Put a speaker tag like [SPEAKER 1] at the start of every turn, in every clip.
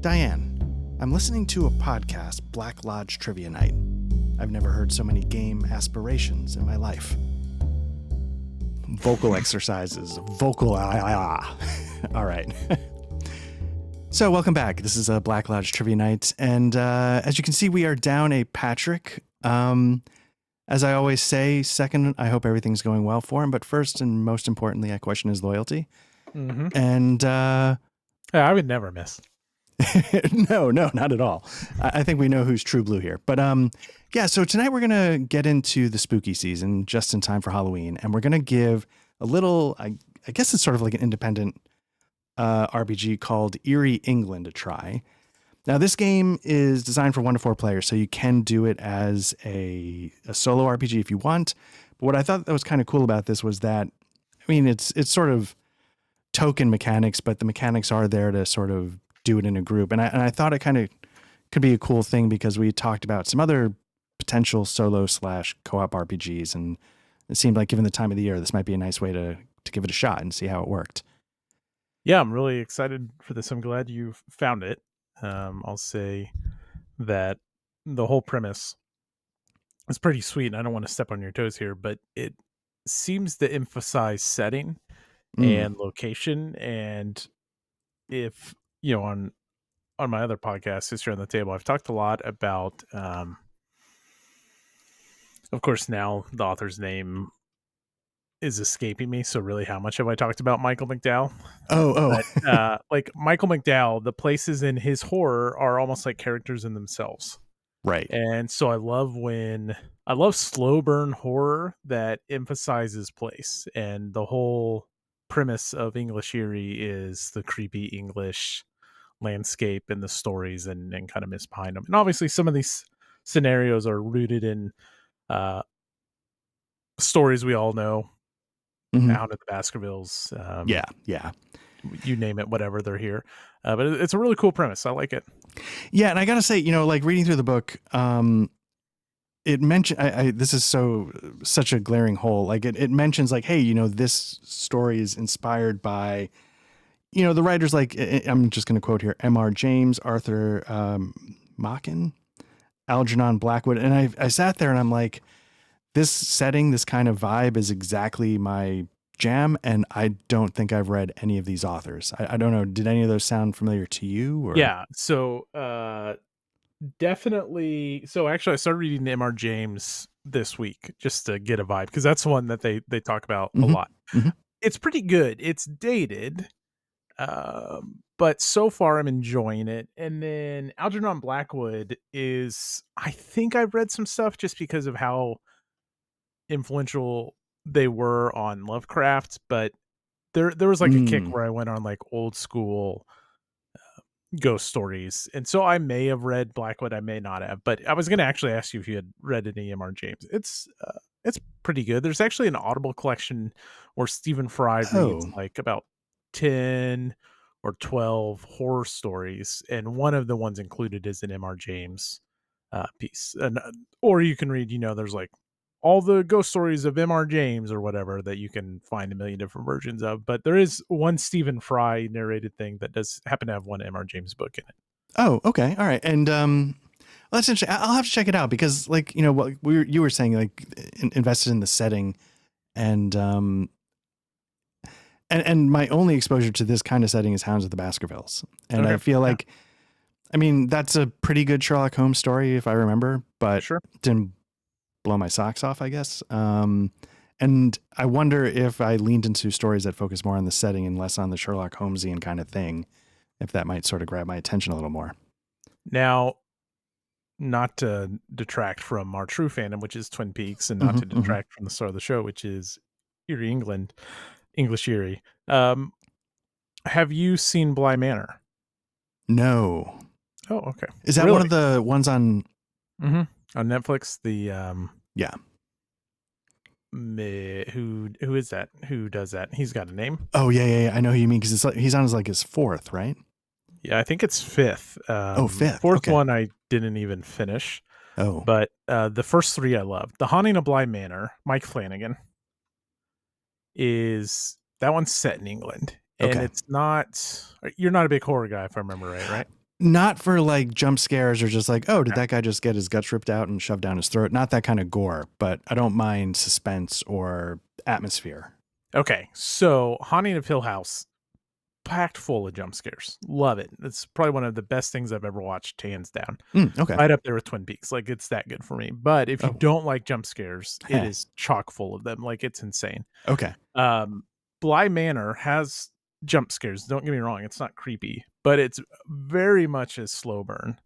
[SPEAKER 1] Diane, I'm listening to a podcast, Black Lodge Trivia Night. I've never heard so many game aspirations in my life. Vocal exercises. All right. So welcome back. This is a Black Lodge Trivia Night. And as you can see, we are down a Patrick. As I always say, second, I hope everything's going well for him. But first and most importantly, I question his loyalty.
[SPEAKER 2] Mm-hmm.
[SPEAKER 1] And
[SPEAKER 2] yeah, I would never miss.
[SPEAKER 1] No, not at all. I think we know who's true blue here. But yeah, so tonight we're going to get into the spooky season just in time for Halloween. And we're going to give a little, I guess it's sort of like an independent RPG called Eerie, England a try. Now, this game is designed for 1 to 4 players, so you can do it as a solo RPG if you want. But what I thought that was kind of cool about this was that, I mean, it's sort of token mechanics, but the mechanics are there to sort of do it in a group. And I thought it kind of could be a cool thing because we talked about some other potential solo / co-op RPGs. And it seemed like given the time of the year, this might be a nice way to give it a shot and see how it worked.
[SPEAKER 2] Yeah, I'm really excited for this. I'm glad you found it. I'll say that the whole premise is pretty sweet. And I don't want to step on your toes here, but it seems to emphasize setting and location. And if, you know, on my other podcast, History on the Table, I've talked a lot about, of course, now the author's name is escaping me. So really, how much have I talked about Michael McDowell?
[SPEAKER 1] Oh.
[SPEAKER 2] But, like Michael McDowell, the places in his horror are almost like characters in themselves.
[SPEAKER 1] Right.
[SPEAKER 2] And so I love slow burn horror that emphasizes place. And the whole premise of English Eerie is the creepy English landscape and the stories and kind of miss behind them. And obviously some of these scenarios are rooted in stories we all know. Out of the Baskervilles.
[SPEAKER 1] Yeah.
[SPEAKER 2] You name it, whatever, they're here. But it's a really cool premise. I like it.
[SPEAKER 1] Yeah, and I gotta say, like reading through the book, it mentioned this is such a glaring hole. Like it mentions like, hey, this story is inspired by, the writers like I'm just gonna quote here: M.R. James, Arthur Machen, Algernon Blackwood, and I sat there and I'm like, this setting, this kind of vibe is exactly my jam, and I don't think I've read any of these authors. I don't know. Did any of those sound familiar to you? Or?
[SPEAKER 2] Yeah. So definitely. So actually, I started reading M.R. James this week just to get a vibe because that's one that they talk about a lot. Mm-hmm. It's pretty good. It's dated, but so far I'm enjoying it. And then Algernon Blackwood is, I think I've read some stuff just because of how influential they were on Lovecraft, but there was like a kick where I went on like old school ghost stories, and so I may have read Blackwood, I may not have, but I was going to actually ask you if you had read any M.R. James. It's pretty good. There's actually an Audible collection where Stephen Fry reads like about 10 or 12 horror stories, and one of the ones included is an M.R. James piece, and or you can read, there's like all the ghost stories of M.R. James or whatever that you can find a million different versions of. But there is one Stephen Fry narrated thing that does happen to have one M.R. James book in it.
[SPEAKER 1] Oh, okay. All right. And that's interesting. I'll have to check it out because like, what you were saying, like invested in the setting and my only exposure to this kind of setting is Hounds of the Baskervilles. And I feel like, I mean, that's a pretty good Sherlock Holmes story if I remember, but didn't blow my socks off, I guess. And I wonder if I leaned into stories that focus more on the setting and less on the Sherlock Holmesian kind of thing, if that might sort of grab my attention a little more.
[SPEAKER 2] Now, not to detract from our true fandom, which is Twin Peaks, and not to detract from the star of the show, which is Eerie, England, English Eerie. Have you seen Bly Manor?
[SPEAKER 1] No.
[SPEAKER 2] Oh, okay.
[SPEAKER 1] Is that one of the ones on...
[SPEAKER 2] on Netflix? The
[SPEAKER 1] yeah.
[SPEAKER 2] Who is that? Who does that? He's got a name.
[SPEAKER 1] Oh yeah. I know who you mean because it's like he's on his fourth, right?
[SPEAKER 2] Yeah, I think it's fifth.
[SPEAKER 1] Fifth.
[SPEAKER 2] Fourth one I didn't even finish.
[SPEAKER 1] Oh,
[SPEAKER 2] but the first three I loved. The Haunting of Bly Manor. Mike Flanagan that one's set in England, and it's not. You're not a big horror guy, if I remember right?
[SPEAKER 1] Not for like jump scares or just like, oh, did that guy just get his guts ripped out and shoved down his throat? Not that kind of gore, but I don't mind suspense or atmosphere.
[SPEAKER 2] Okay, so Haunting of Hill House, packed full of jump scares. Love it. It's probably one of the best things I've ever watched, hands down.
[SPEAKER 1] Okay.
[SPEAKER 2] Right up there with Twin Peaks. Like, it's that good for me. But if you
[SPEAKER 1] Oh.
[SPEAKER 2] don't like jump scares, it is chock full of them. Like, it's insane.
[SPEAKER 1] Okay.
[SPEAKER 2] Bly Manor has jump scares. Don't get me wrong, it's not creepy, but it's very much a slow burn.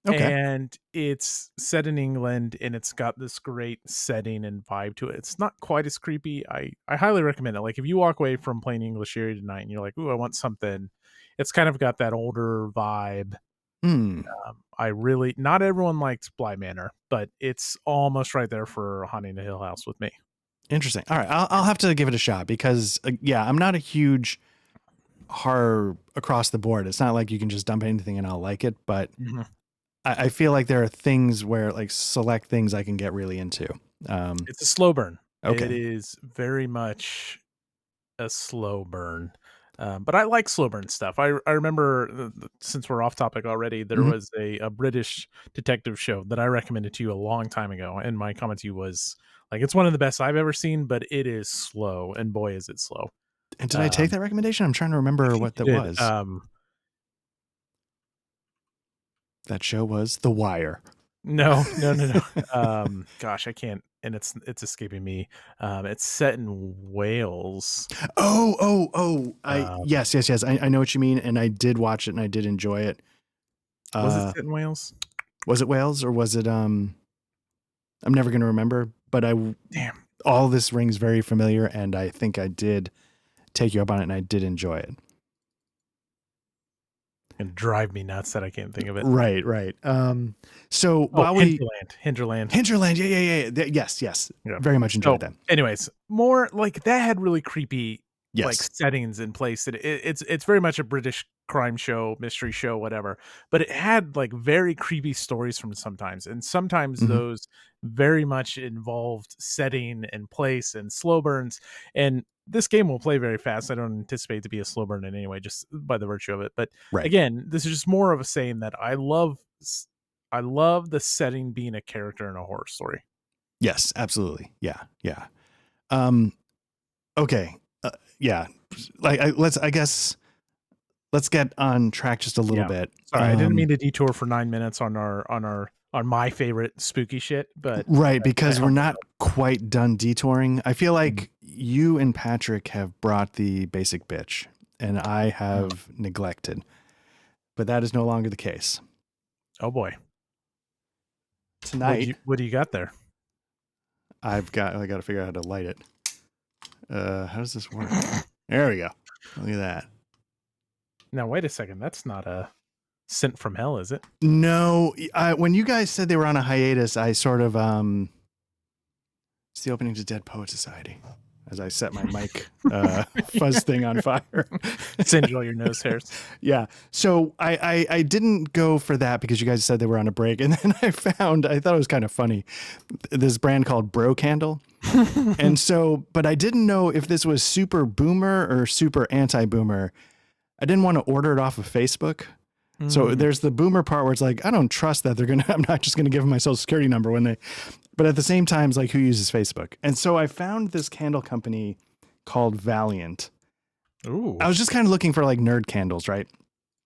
[SPEAKER 1] Okay.
[SPEAKER 2] And it's set in England, and it's got this great setting and vibe to it. It's not quite as creepy. I highly recommend it. Like, if you walk away from playing English Eerie tonight and you're like, ooh, I want something, it's kind of got that older vibe. I really, not everyone likes Bly Manor, but it's almost right there for Haunting the Hill House with me.
[SPEAKER 1] Interesting. All right. I'll have to give it a shot because I'm not a huge horror across the board. It's not like you can just dump anything and I'll like it, but I feel like there are things where like select things I can get really into.
[SPEAKER 2] It's a slow burn.
[SPEAKER 1] Okay.
[SPEAKER 2] It is very much a slow burn. But I like slow burn stuff. I remember, since we're off topic already, there was a British detective show that I recommended to you a long time ago. And my comment to you was like, it's one of the best I've ever seen, but it is slow. And boy, is it slow.
[SPEAKER 1] And did I take that recommendation? I'm trying to remember what that was. That show was The Wire.
[SPEAKER 2] No. Gosh, I can't. And it's escaping me. It's set in Wales.
[SPEAKER 1] Yes. I know what you mean, and I did watch it and I did enjoy it.
[SPEAKER 2] Was it set in Wales?
[SPEAKER 1] Was it Wales or was it? I'm never going to remember. But all this rings very familiar, and I think I did take you up on it, and I did enjoy it.
[SPEAKER 2] And drive me nuts that I can't think of it.
[SPEAKER 1] Right. So while
[SPEAKER 2] Hinterland.
[SPEAKER 1] Yeah. Yes. Very much enjoyed that.
[SPEAKER 2] Anyways, more like that had really creepy like settings in place. It's very much a British crime show, mystery show, whatever. But it had like very creepy stories from sometimes, and sometimes those very much involved setting and place and slow burns. And this game will play very fast. I don't anticipate to be a slow burn in any way, just by the virtue of it. But again, this is just more of a saying that I love the setting being a character in a horror story.
[SPEAKER 1] Yes, absolutely. Yeah. Okay. Let's get on track just a little bit.
[SPEAKER 2] Sorry, I didn't mean to detour for 9 minutes on my favorite spooky shit, but
[SPEAKER 1] because we're not quite done detouring. I feel like you and Patrick have brought the basic bitch, and I have neglected, but that is no longer the case.
[SPEAKER 2] Oh boy!
[SPEAKER 1] Tonight,
[SPEAKER 2] what do you got there?
[SPEAKER 1] I got to figure out how to light it. How does this work? There we go. Look at that.
[SPEAKER 2] Now wait a second. That's not a Sent from Hell, is it?
[SPEAKER 1] No. When you guys said they were on a hiatus, I sort of it's the opening to Dead Poet Society. As I set my mic fuzz thing on fire.
[SPEAKER 2] Singe all your nose hairs.
[SPEAKER 1] Yeah. So I didn't go for that because you guys said they were on a break. And then I thought it was kind of funny, this brand called Bro Candle. And so, but I didn't know if this was super boomer or super anti-boomer. I didn't want to order it off of Facebook. So there's the boomer part where it's like, I don't trust that I'm not just going to give them my social security number but at the same time, it's like, who uses Facebook? And so I found this candle company called Valiant.
[SPEAKER 2] Ooh.
[SPEAKER 1] I was just kind of looking for like nerd candles, right?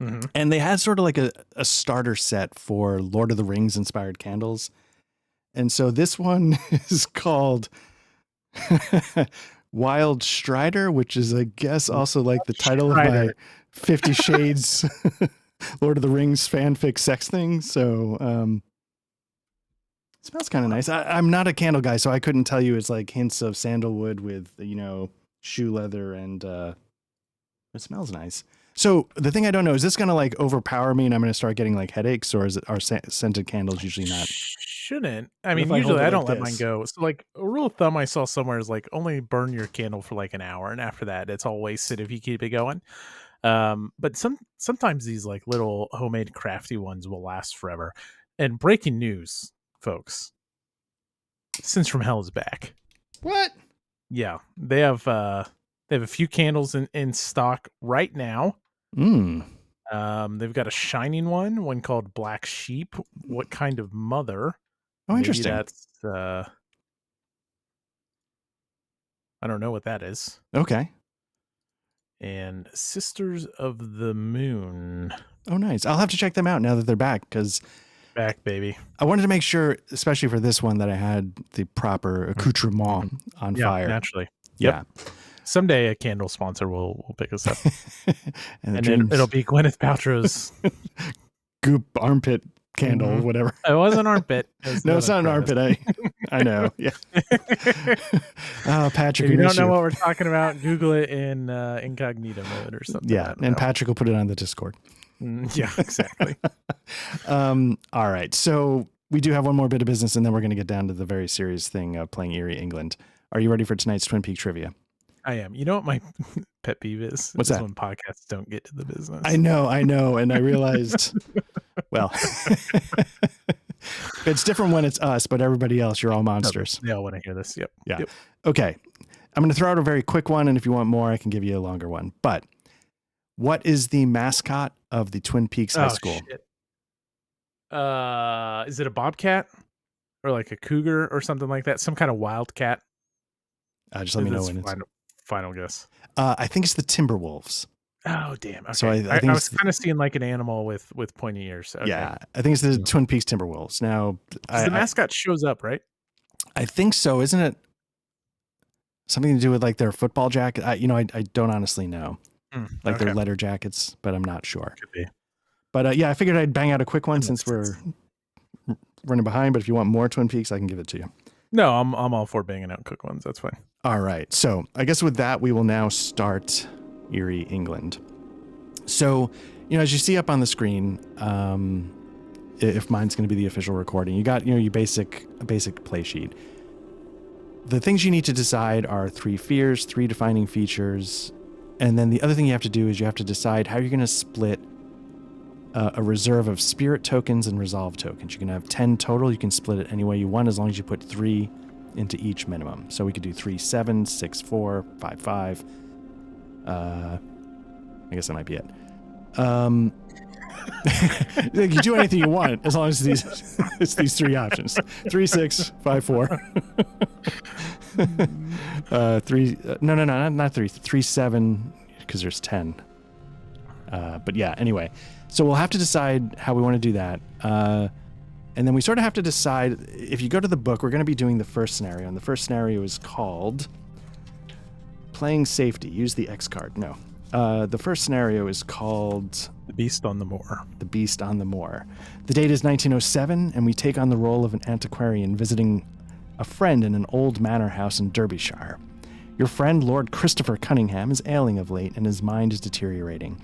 [SPEAKER 1] And they had sort of like a starter set for Lord of the Rings inspired candles. And so this one is called Wild Strider, which is, I guess, also like the title of my 50 Shades Lord of the Rings fanfic sex thing. So it smells kind of nice. I'm not a candle guy, so I couldn't tell you it's like hints of sandalwood with, shoe leather, and it smells nice. So the thing I don't know, is this going to like overpower me and I'm going to start getting like headaches, or are scented candles usually not?
[SPEAKER 2] Shouldn't. I mean, usually I don't let mine go. So like a rule of thumb I saw somewhere is like only burn your candle for like an hour, and after that it's all wasted if you keep it going. But sometimes these like little homemade crafty ones will last forever. And breaking news, folks, Sins from Hell is back.
[SPEAKER 1] What?
[SPEAKER 2] Yeah, they have a few candles in stock right now. They've got a shining one called Black Sheep. What kind of mother?
[SPEAKER 1] Oh, interesting.
[SPEAKER 2] Maybe that's I don't know what that is.
[SPEAKER 1] Okay.
[SPEAKER 2] And Sisters of the Moon.
[SPEAKER 1] Oh, nice. I'll have to check them out now that they're back, because
[SPEAKER 2] Back, baby.
[SPEAKER 1] I wanted to make sure, especially for this one, that I had the proper accoutrement on fire.
[SPEAKER 2] Naturally.
[SPEAKER 1] Yeah.
[SPEAKER 2] Someday a candle sponsor will pick us up.
[SPEAKER 1] and
[SPEAKER 2] it'll be Gwyneth Paltrow's
[SPEAKER 1] goop armpit candle, whatever.
[SPEAKER 2] It wasn't armpit.
[SPEAKER 1] No, it's not an armpit. I know. Yeah. Oh, Patrick,
[SPEAKER 2] if you don't know what we're talking about, Google it in incognito mode or something.
[SPEAKER 1] Yeah, and Patrick will put it on the Discord.
[SPEAKER 2] Yeah, exactly.
[SPEAKER 1] All right. So we do have one more bit of business, and then we're going to get down to the very serious thing of playing Eerie England. Are you ready for tonight's Twin Peaks trivia?
[SPEAKER 2] I am. You know what my pet peeve is?
[SPEAKER 1] What's that?
[SPEAKER 2] When podcasts don't get to the business.
[SPEAKER 1] I know. And I realized, well, it's different when it's us, but everybody else, you're all monsters.
[SPEAKER 2] They all want to hear this. Yep.
[SPEAKER 1] Yeah.
[SPEAKER 2] Yep.
[SPEAKER 1] Okay. I'm going to throw out a very quick one, and if you want more, I can give you a longer one. But what is the mascot of the Twin Peaks High School?
[SPEAKER 2] Shit. Is it a bobcat or like a cougar or something like that? Some kind of wildcat?
[SPEAKER 1] Just let me know when it's
[SPEAKER 2] final guess.
[SPEAKER 1] I think it's the Timberwolves.
[SPEAKER 2] Oh, damn. Okay.
[SPEAKER 1] So I think
[SPEAKER 2] I was kind of seeing like an animal with pointy ears. Okay.
[SPEAKER 1] Yeah, I think it's the Twin Peaks Timberwolves. Now,
[SPEAKER 2] the mascot shows up, right?
[SPEAKER 1] I think so. Isn't it something to do with like their football jacket? I don't honestly know. Like their letter jackets, but I'm not sure.
[SPEAKER 2] Could be.
[SPEAKER 1] But yeah, I figured I'd bang out a quick one since we're running behind. But if you want more Twin Peaks, I can give it to you.
[SPEAKER 2] No, I'm all for banging out quick ones. That's fine.
[SPEAKER 1] All right. So I guess with that, we will now start Eerie England. So, as you see up on the screen, if mine's going to be the official recording, you got, your basic play sheet. The things you need to decide are 3 fears, 3 defining features. And then the other thing you have to do is you have to decide how you're going to split a reserve of spirit tokens and resolve tokens. You can have 10 total. You can split it any way you want as long as you put 3 into each minimum. So we could do 3, 7, 6, 4, 5, 5. I guess that might be it. You can do anything you want as long as it's these 3 options. 3, 6, 5, 4. 3. No, not 3. 3, 7, because there's 10. But yeah, anyway. So we'll have to decide how we want to do that. And then we sort of have to decide, if you go to the book, we're going to be doing the first scenario. And the first scenario is called Playing Safety. Use the X card. No. The first scenario is called
[SPEAKER 2] The Beast on the Moor.
[SPEAKER 1] The Beast on the Moor. The date is 1907, and we take on the role of an antiquarian visiting a friend in an old manor house in Derbyshire. Your friend, Lord Christopher Cunningham, is ailing of late, and his mind is deteriorating.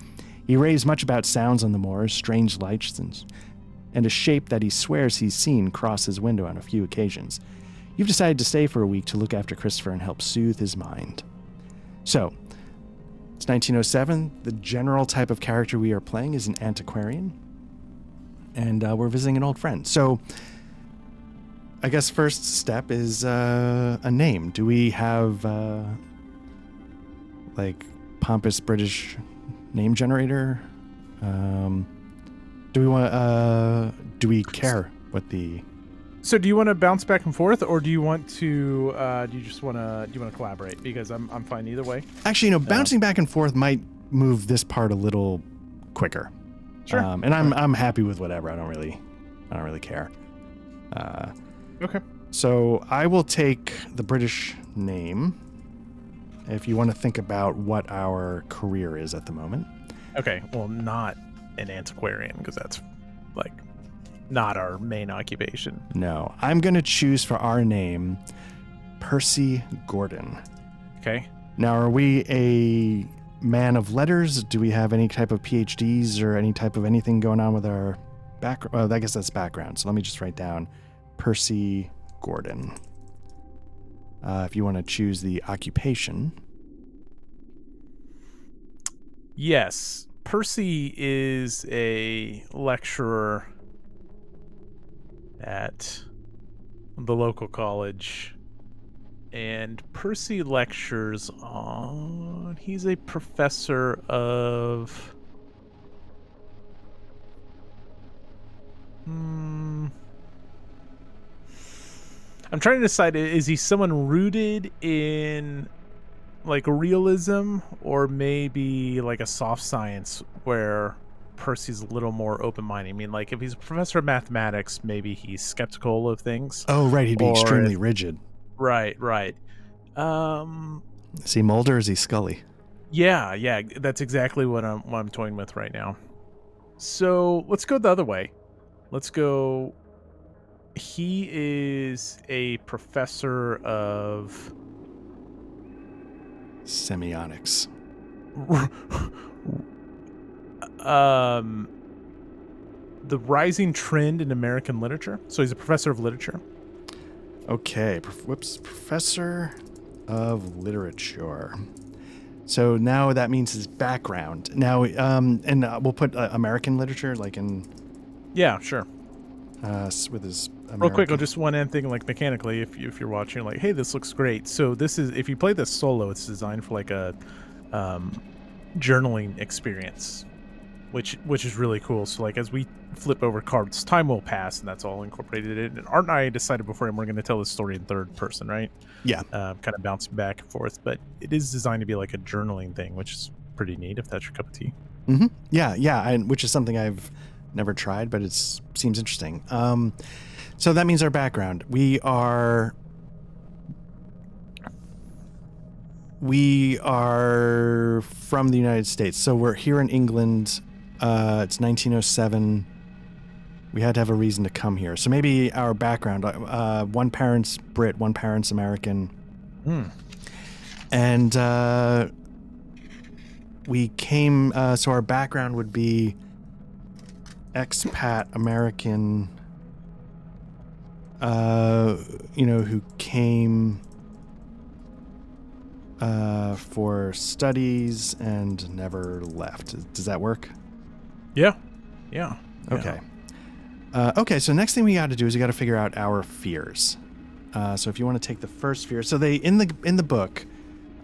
[SPEAKER 1] He raves much about sounds on the moors, strange lights, and a shape that he swears he's seen cross his window on a few occasions. You've decided to stay for a week to look after Christopher and help soothe his mind. So, it's 1907. The general type of character we are playing is an antiquarian, and we're visiting an old friend. So, I guess first step is a name. Do we have like pompous British name generator? Do we want? Do we care what the?
[SPEAKER 2] So do you want to bounce back and forth, or do you want to? Do you want to collaborate? Because I'm fine either way.
[SPEAKER 1] Actually, bouncing back and forth might move this part a little quicker.
[SPEAKER 2] Sure.
[SPEAKER 1] And I'm happy with whatever. I don't really care.
[SPEAKER 2] Okay.
[SPEAKER 1] So I will take the British name. If you want to think about what our career is at the moment.
[SPEAKER 2] Okay. Well, not an antiquarian, because that's like not our main occupation.
[SPEAKER 1] No, I'm going to choose for our name Percy Gordon.
[SPEAKER 2] Okay.
[SPEAKER 1] Now, are we a man of letters? Do we have any type of PhDs or any type of anything going on with our background? Well, I guess that's background. So let me just write down Percy Gordon. If you want to choose the occupation.
[SPEAKER 2] Yes. Percy is a lecturer at the local college, and Percy lectures on, he's a professor of I'm trying to decide, is he someone rooted in like realism or maybe like a soft science where Percy's a little more open-minded? I mean, like if he's a professor of mathematics, maybe he's skeptical of things.
[SPEAKER 1] Oh, right. He'd be
[SPEAKER 2] Or
[SPEAKER 1] extremely rigid.
[SPEAKER 2] Right.
[SPEAKER 1] Is he Mulder or is he Scully?
[SPEAKER 2] Yeah, that's exactly what I'm toying with right now. So let's go the other way. Let's go. He is a professor of
[SPEAKER 1] Semiotics.
[SPEAKER 2] The rising trend in American literature. So he's a professor of literature.
[SPEAKER 1] Okay. Professor of literature. So now that means his background. Now, and we'll put American literature, like in.
[SPEAKER 2] Yeah, sure.
[SPEAKER 1] With his American.
[SPEAKER 2] Real quick, I'll just one end thing, like mechanically, if you're watching, like, hey, this looks great. So this is, if you play this solo, it's designed for like a journaling experience, which is really cool. So like as we flip over cards, time will pass, and that's all incorporated in. And Art and I decided beforehand we're going to tell this story in third person, right?
[SPEAKER 1] Yeah.
[SPEAKER 2] Kind of bouncing back and forth, but it is designed to be like a journaling thing, which is pretty neat if that's your cup of tea.
[SPEAKER 1] Mm-hmm. Yeah, and which is something I've never tried, but it seems interesting. So that means our background. We are from the United States. So we're here in England. It's 1907. We had to have a reason to come here. So maybe our background, one parent's Brit, one parent's American. And we came, so our background would be expat American, who came for studies and never left. Does that work?
[SPEAKER 2] Yeah.
[SPEAKER 1] Okay. Okay, so next thing we got to do is we got to figure out our fears. So if you want to take the first fear. So they, in the book,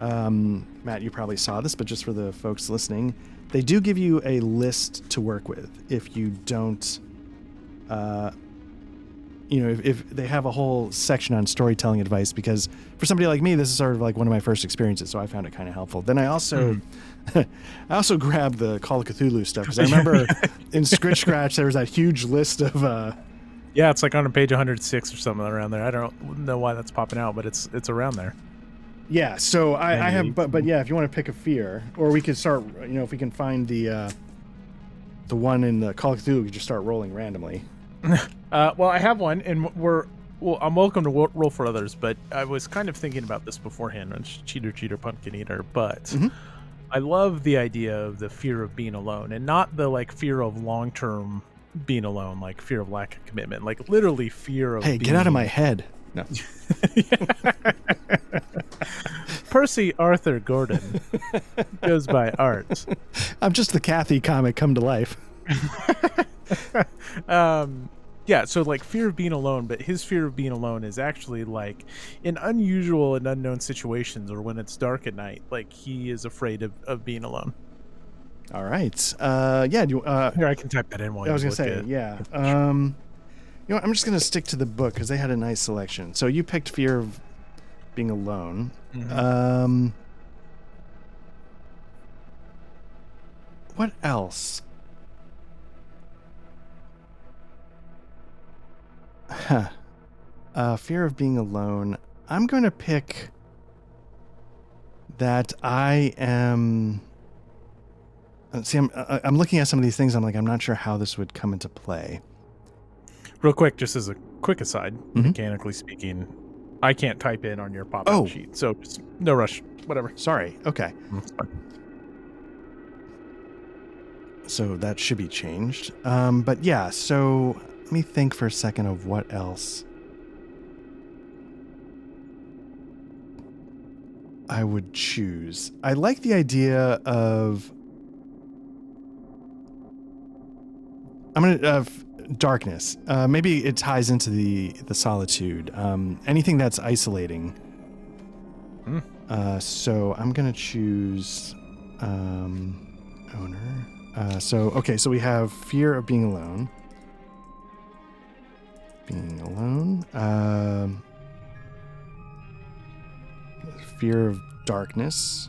[SPEAKER 1] Matt, you probably saw this, but just for the folks listening, they do give you a list to work with if you don't, if they have a whole section on storytelling advice, because for somebody like me, this is sort of like one of my first experiences, so I found it kind of helpful. Then I also, grabbed the Call of Cthulhu stuff, because I remember in Scritch Scratch there was that huge list of.
[SPEAKER 2] Yeah, it's like on page 106 or something around there. I don't know why that's popping out, but it's around there.
[SPEAKER 1] Yeah, so I have, but yeah, if you want to pick a fear, or we could start, if we can find the one in the Call of Cthulhu, we just start rolling randomly.
[SPEAKER 2] Well, I have one, and I'm welcome to roll for others, but I was kind of thinking about this beforehand. It's cheater, pumpkin eater, but I love the idea of the fear of being alone, and not the like fear of long-term being alone, like fear of lack of commitment, like literally fear of.
[SPEAKER 1] Hey, get out of my head! No.
[SPEAKER 2] Percy Arthur Gordon goes by Art.
[SPEAKER 1] I'm just the Kathy comic come to life.
[SPEAKER 2] Yeah, so like fear of being alone, but his fear of being alone is actually like in unusual and unknown situations, or when it's dark at night, like he is afraid of being alone.
[SPEAKER 1] All right. Yeah.
[SPEAKER 2] Here, I can type that in while
[SPEAKER 1] I was gonna say, yeah. I'm just gonna stick to the book because they had a nice selection. So you picked fear of being alone. What else? Fear of being alone. I'm going to pick that I am. See, I'm looking at some of these things. I'm like, I'm not sure how this would come into play.
[SPEAKER 2] Real quick, just as a quick aside, mechanically speaking, I can't type in on your pop-out sheet, so just no rush. Whatever.
[SPEAKER 1] Sorry. Okay. So that should be changed. But yeah, so let me think for a second of what else I would choose. I like the idea of darkness. Maybe it ties into the solitude. Anything that's isolating. So I'm gonna choose owner. So we have fear of being alone. Being alone. Fear of darkness.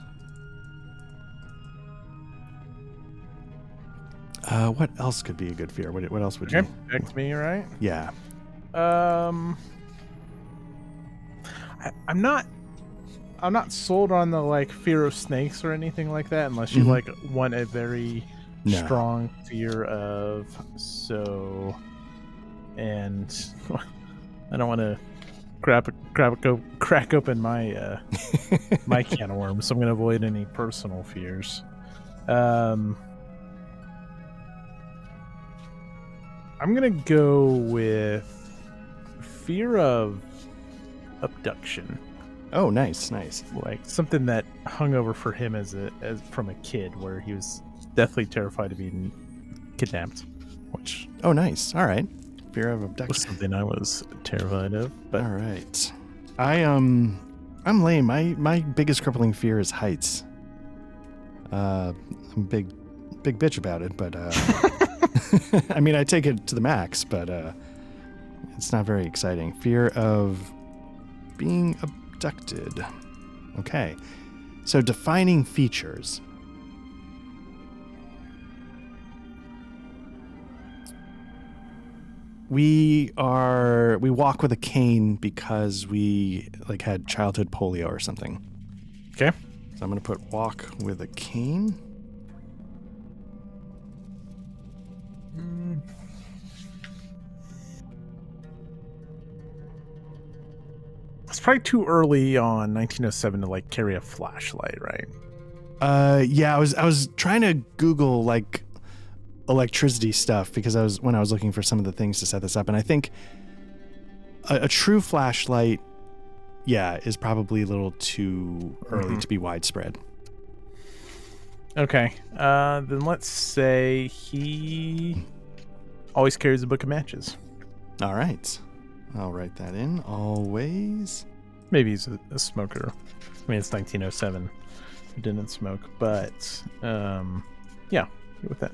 [SPEAKER 1] What else could be a good fear? What else would you?
[SPEAKER 2] Back to me, right?
[SPEAKER 1] Yeah.
[SPEAKER 2] I'm not sold on the like fear of snakes or anything like that, unless you like want a very strong fear of and I don't want to crack open my my can of worms, so I'm going to avoid any personal fears. I'm going to go with fear of abduction.
[SPEAKER 1] Oh, nice.
[SPEAKER 2] Like something that hung over for him as from a kid, where he was deathly terrified of being kidnapped. Which
[SPEAKER 1] nice. All right. Fear of abduction
[SPEAKER 2] was something I was terrified of. But
[SPEAKER 1] all right. I'm lame. My biggest crippling fear is heights. I'm a big bitch about it, but I mean, I take it to the max, but it's not very exciting. Fear of being abducted. Okay. So defining features. We walk with a cane because we like had childhood polio or something.
[SPEAKER 2] Okay.
[SPEAKER 1] So I'm going to put walk with a cane.
[SPEAKER 2] It's probably too early on 1907 to like carry a flashlight, right?
[SPEAKER 1] Yeah, I was trying to Google like electricity stuff because when I was looking for some of the things to set this up, and I think a true flashlight, is probably a little too early to be widespread.
[SPEAKER 2] Okay, then let's say he always carries a book of matches.
[SPEAKER 1] All right, I'll write that in. Always.
[SPEAKER 2] Maybe he's a smoker. I mean, it's 1907. He didn't smoke, but yeah, with that.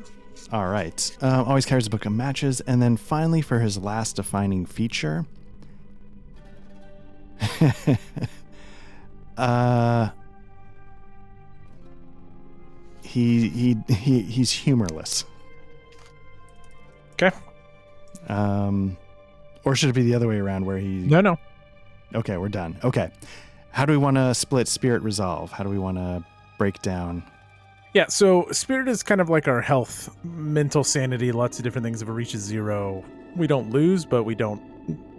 [SPEAKER 1] All right. Always carries a book of matches. And then finally, for his last defining feature, he's humorless.
[SPEAKER 2] Okay.
[SPEAKER 1] Or should it be the other way around where he...
[SPEAKER 2] No.
[SPEAKER 1] Okay, we're done. Okay. How do we want to split spirit resolve? How do we want to break down...
[SPEAKER 2] Yeah, so spirit is kind of like our health, mental sanity, lots of different things. If it reaches 0, we don't lose, but we don't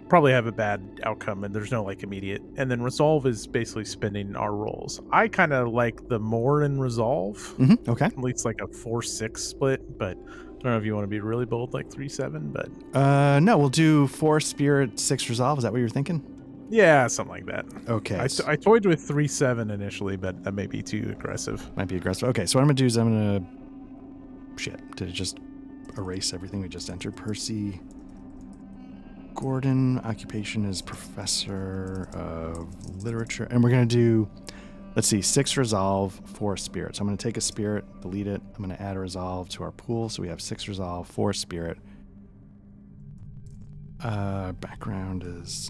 [SPEAKER 2] probably have a bad outcome, and there's no like immediate. And then resolve is basically spending our rolls. I kind of like the more in resolve.
[SPEAKER 1] Mm-hmm. Okay.
[SPEAKER 2] At least like a 4-6 split, but I don't know if you want to be really bold like 3-7, but...
[SPEAKER 1] No, we'll do 4 spirit, 6 resolve. Is that what you're thinking?
[SPEAKER 2] Yeah, something like that.
[SPEAKER 1] Okay.
[SPEAKER 2] I toyed with 3-7 initially, but that may be too aggressive.
[SPEAKER 1] Might be aggressive. Okay, so what I'm going to do is I'm going to... Shit, did it just erase everything we just entered? Percy Gordon, occupation is professor of literature. And we're going to do, let's see, 6 resolve, 4 spirit. So I'm going to take a spirit, delete it. I'm going to add a resolve to our pool. So we have 6 resolve, 4 spirit. Background is...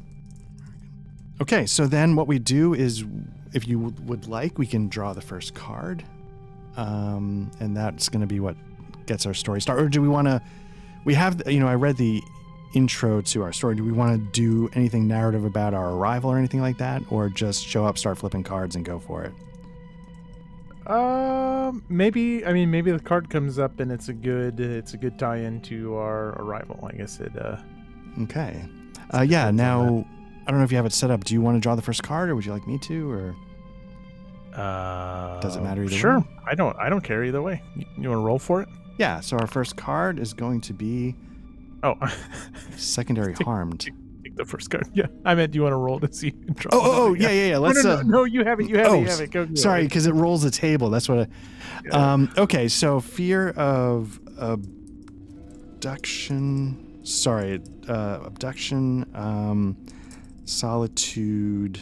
[SPEAKER 1] Okay, so then what we do is, if you would like, we can draw the first card. And that's going to be what gets our story started. Or do we want to... We have, I read the intro to our story. Do we want to do anything narrative about our arrival or anything like that? Or just show up, start flipping cards, and go for it?
[SPEAKER 2] Maybe the card comes up and it's a good tie-in to our arrival. I guess it...
[SPEAKER 1] Okay. Yeah, now... I don't know if you have it set up. Do you want to draw the first card, or would you like me to, or does it matter either way?
[SPEAKER 2] Sure. I don't care either way. You want to roll for it?
[SPEAKER 1] Yeah. So our first card is going to be secondary harmed.
[SPEAKER 2] Take the first card. Yeah. I meant, do you want to roll to see?
[SPEAKER 1] Yeah. Let's.
[SPEAKER 2] No, you have it. You have it. Go.
[SPEAKER 1] Sorry, because it rolls a table. That's what. Okay. So fear of abduction. Sorry, abduction. Solitude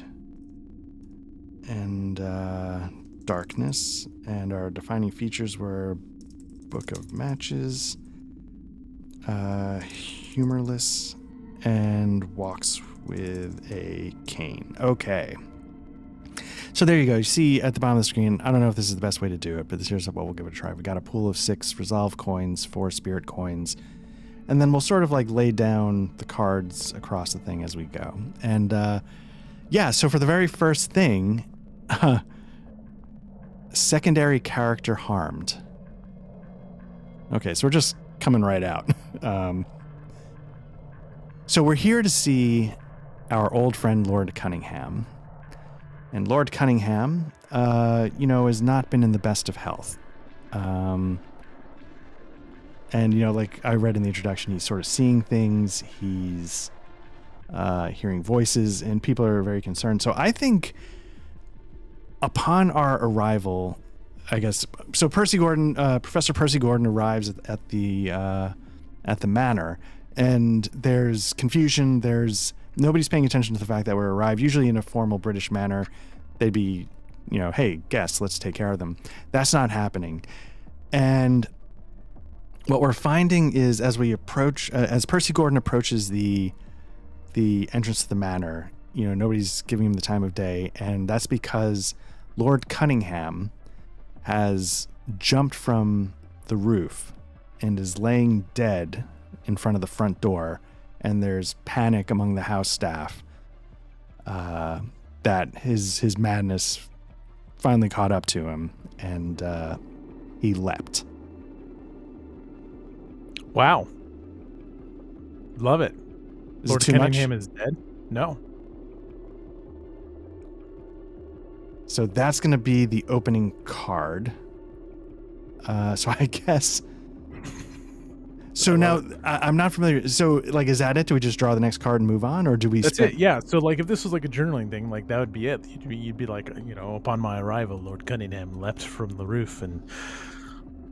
[SPEAKER 1] and darkness, and our defining features were book of matches, humorless, and walks with a cane. Okay. So there you go. You see at the bottom of the screen, I don't know if this is the best way to do it, but here's what we'll give it a try. We got a pool of 6 resolve coins, 4 spirit coins, and then we'll sort of like lay down the cards across the thing as we go. And yeah, so for the very first thing, secondary character harmed. Okay, so we're just coming right out. So we're here to see our old friend Lord Cunningham. And Lord Cunningham, has not been in the best of health. And, like I read in the introduction, he's sort of seeing things, he's hearing voices, and people are very concerned. So I think upon our arrival, I guess, so Professor Percy Gordon arrives at the manor, and there's confusion, nobody's paying attention to the fact that we're arrived. Usually in a formal British manner, they'd be, hey, guests, let's take care of them. That's not happening. And what we're finding is as we approach, as Percy Gordon approaches the entrance to the manor, nobody's giving him the time of day. And that's because Lord Cunningham has jumped from the roof and is laying dead in front of the front door. And there's panic among the house staff that his madness finally caught up to him, and he leapt.
[SPEAKER 2] Wow. Love it.
[SPEAKER 1] Is
[SPEAKER 2] Lord
[SPEAKER 1] it too
[SPEAKER 2] Cunningham
[SPEAKER 1] much?
[SPEAKER 2] is dead? No.
[SPEAKER 1] So that's going to be the opening card. So I guess... So now, I'm not familiar. So, like, is that it? Do we just draw the next card and move on? Or do we...
[SPEAKER 2] That's it, yeah. So, like, if this was like a journaling thing, like, that would be it. You'd be like, upon my arrival, Lord Cunningham leapt from the roof, and...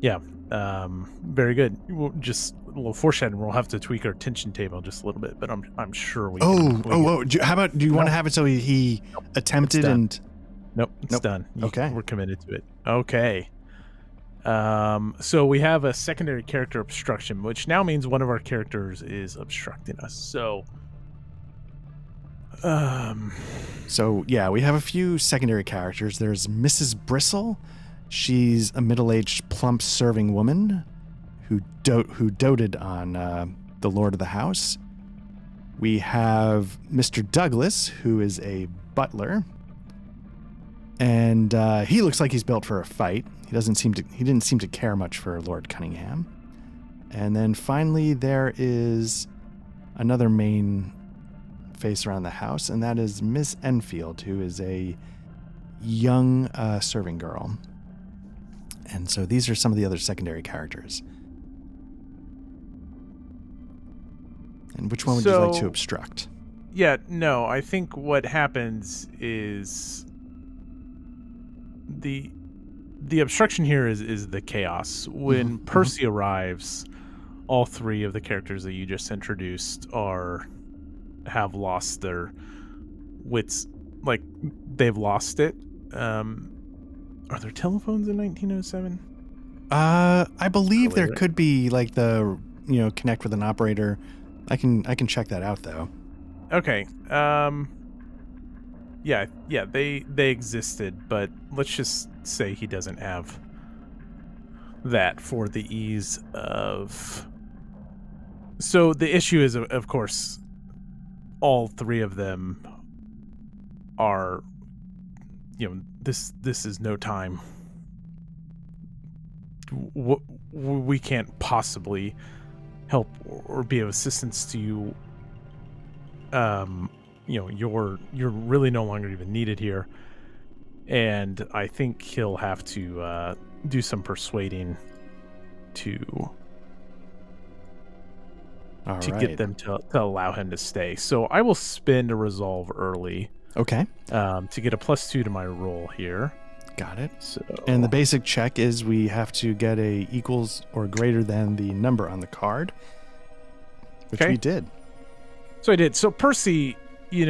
[SPEAKER 2] Yeah, very good. We'll just a little foreshadowing. We'll have to tweak our tension table just a little bit, but I'm sure we.
[SPEAKER 1] How about? Do you want to have it so he attempted and?
[SPEAKER 2] Nope, it's done.
[SPEAKER 1] Okay,
[SPEAKER 2] we're committed to it. Okay. So we have a secondary character obstruction, which now means one of our characters is obstructing us. So.
[SPEAKER 1] So yeah, we have a few secondary characters. There's Mrs. Bristle. She's a middle-aged, plump serving woman who doted on the lord of the house. We have Mr. Douglas, who is a butler, and he looks like he's built for a fight. He didn't seem to care much for Lord Cunningham. And then finally, there is another main face around the house, and that is Miss Enfield, who is a young serving girl. And so these are some of the other secondary characters. And which one would you like to obstruct?
[SPEAKER 2] Yeah, no, I think what happens is the obstruction here is the chaos. When Percy arrives, all 3 of the characters that you just introduced have lost their wits, like they've lost it. Are there telephones in 1907?
[SPEAKER 1] I believe there could be like the connect with an operator. I can check that out though.
[SPEAKER 2] Okay. Yeah, they existed, but let's just say he doesn't have that for the ease of. So the issue is, of course, all 3 of them are. This is no time. We can't possibly help or be of assistance to you. You're really no longer even needed here, and I think he'll have to do some persuading to get them to allow him to stay. So I will spend a resolve early.
[SPEAKER 1] Okay.
[SPEAKER 2] To get a +2 to my roll here.
[SPEAKER 1] Got it.
[SPEAKER 2] So,
[SPEAKER 1] and the basic check is we have to get a equals or greater than the number on the card, which we did.
[SPEAKER 2] So I did. So Percy, he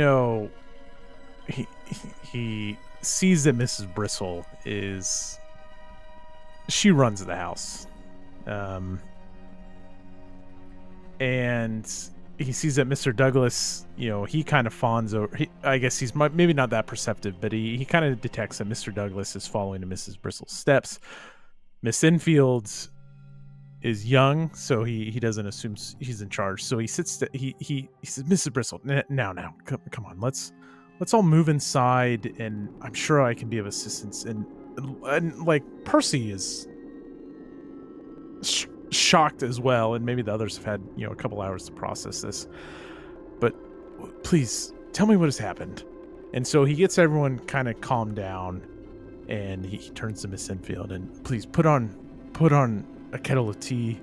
[SPEAKER 2] sees that Mrs. Bristle she runs the house. And he sees that Mr. Douglas, he kind of fawns over. I guess he's maybe not that perceptive, but he kind of detects that Mr. Douglas is following in Mrs. Bristol's steps. Miss Infield is young, so he doesn't assume he's in charge. So he sits. He says, "Mrs. Bristol, now, come on, let's all move inside, and I'm sure I can be of assistance." And like Percy is shocked as well, and maybe the others have had a couple hours to process this, but please tell me what has happened. And so he gets everyone kind of calmed down, and he turns to Miss Enfield and, please put on a kettle of tea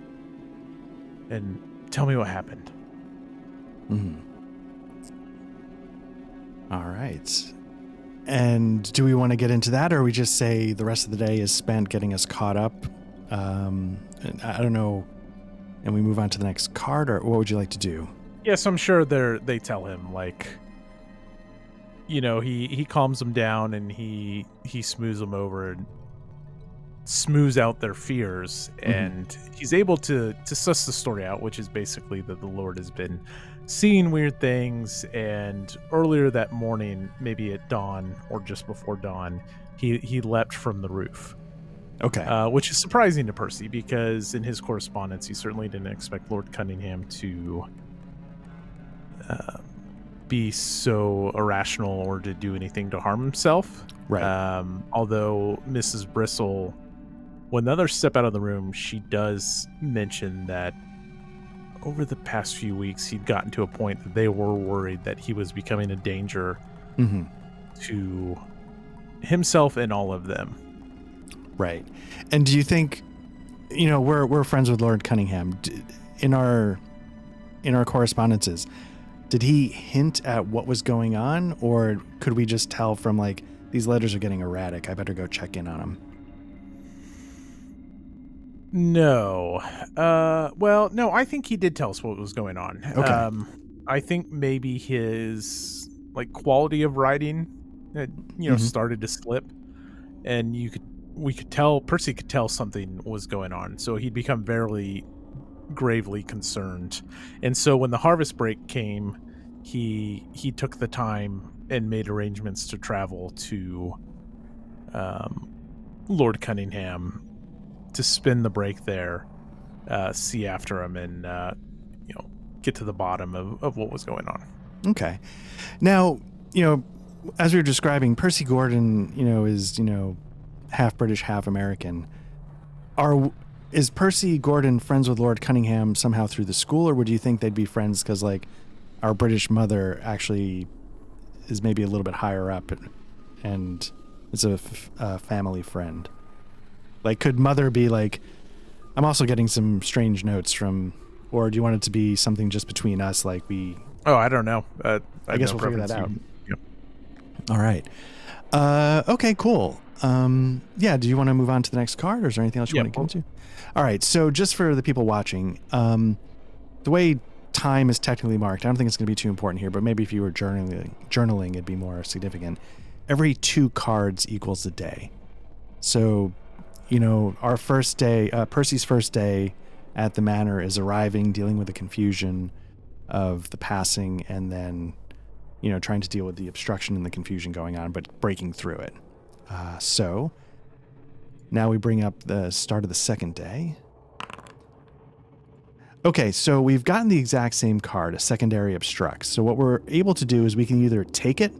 [SPEAKER 2] and tell me what happened.
[SPEAKER 1] All right. And do we want to get into that, or we just say the rest of the day is spent getting us caught up? I don't know. And we move on to the next card, or what would you like to do?
[SPEAKER 2] Yes, I'm sure they tell him, like, he calms them down, and he smooths them over and smooths out their fears, and he's able to suss the story out, which is basically that the Lord has been seeing weird things, and earlier that morning, maybe at dawn or just before dawn, he leapt from the roof.
[SPEAKER 1] Okay.
[SPEAKER 2] Which is surprising to Percy, because in his correspondence, he certainly didn't expect Lord Cunningham to be so irrational or to do anything to harm himself.
[SPEAKER 1] Right.
[SPEAKER 2] Although Mrs. Bristol, when the others step out of the room, she does mention that over the past few weeks, he'd gotten to a point that they were worried that he was becoming a danger to himself and all of them.
[SPEAKER 1] Right. And do you think, we're friends with Lord Cunningham. In our correspondences, did he hint at what was going on, or could we just tell from, like, these letters are getting erratic, I better go check in on them?
[SPEAKER 2] No. Well, no, I think he did tell us what was going on.
[SPEAKER 1] Okay.
[SPEAKER 2] I think maybe his, like, quality of writing, started to slip, and Percy could tell something was going on, so he'd become very gravely concerned. And so when the harvest break came, he took the time and made arrangements to travel to Lord Cunningham to spend the break there, see after him, and get to the bottom of what was going on.
[SPEAKER 1] Okay. Now, as we were describing, Percy Gordon, is, half British, half American. Is Percy Gordon friends with Lord Cunningham somehow through the school, or would you think they'd be friends because, like, our British mother actually is maybe a little bit higher up and is a family friend? Like, could mother be like, I'm also getting some strange notes from, or do you want it to be something just between us? Like we...
[SPEAKER 2] Oh, I don't know.
[SPEAKER 1] I guess we'll figure that out.
[SPEAKER 2] Yep.
[SPEAKER 1] All right. Okay, cool. Yeah, do you want to move on to the next card, or is there anything else you want to get into? All right, so just for the people watching, the way time is technically marked, I don't think it's going to be too important here, but maybe if you were journaling, it'd be more significant. Every 2 cards equals a day. So, our first day, Percy's first day at the manor is arriving, dealing with the confusion of the passing, and then, trying to deal with the obstruction and the confusion going on, but breaking through it. So now we bring up the start of the second day. Okay, so we've gotten the exact same card, a secondary obstruct. So what we're able to do is we can either take it,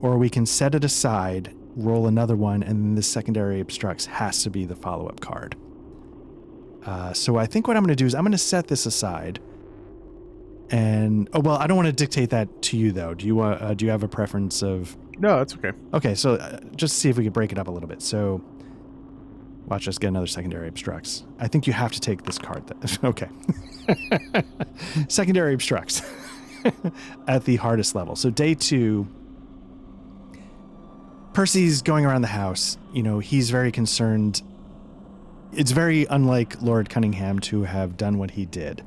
[SPEAKER 1] or we can set it aside, roll another one, and then the secondary obstructs has to be the follow-up card. So I think what I'm going to do is I'm going to set this aside. And, I don't want to dictate that to you, though. Do you have a preference of...
[SPEAKER 2] No, that's okay.
[SPEAKER 1] Okay, so just see if we could break it up a little bit. So watch us get another secondary obstructs. I think you have to take this card. Okay. Secondary obstructs at the hardest level. So day 2, Percy's going around the house. He's very concerned. It's very unlike Lord Cunningham to have done what he did.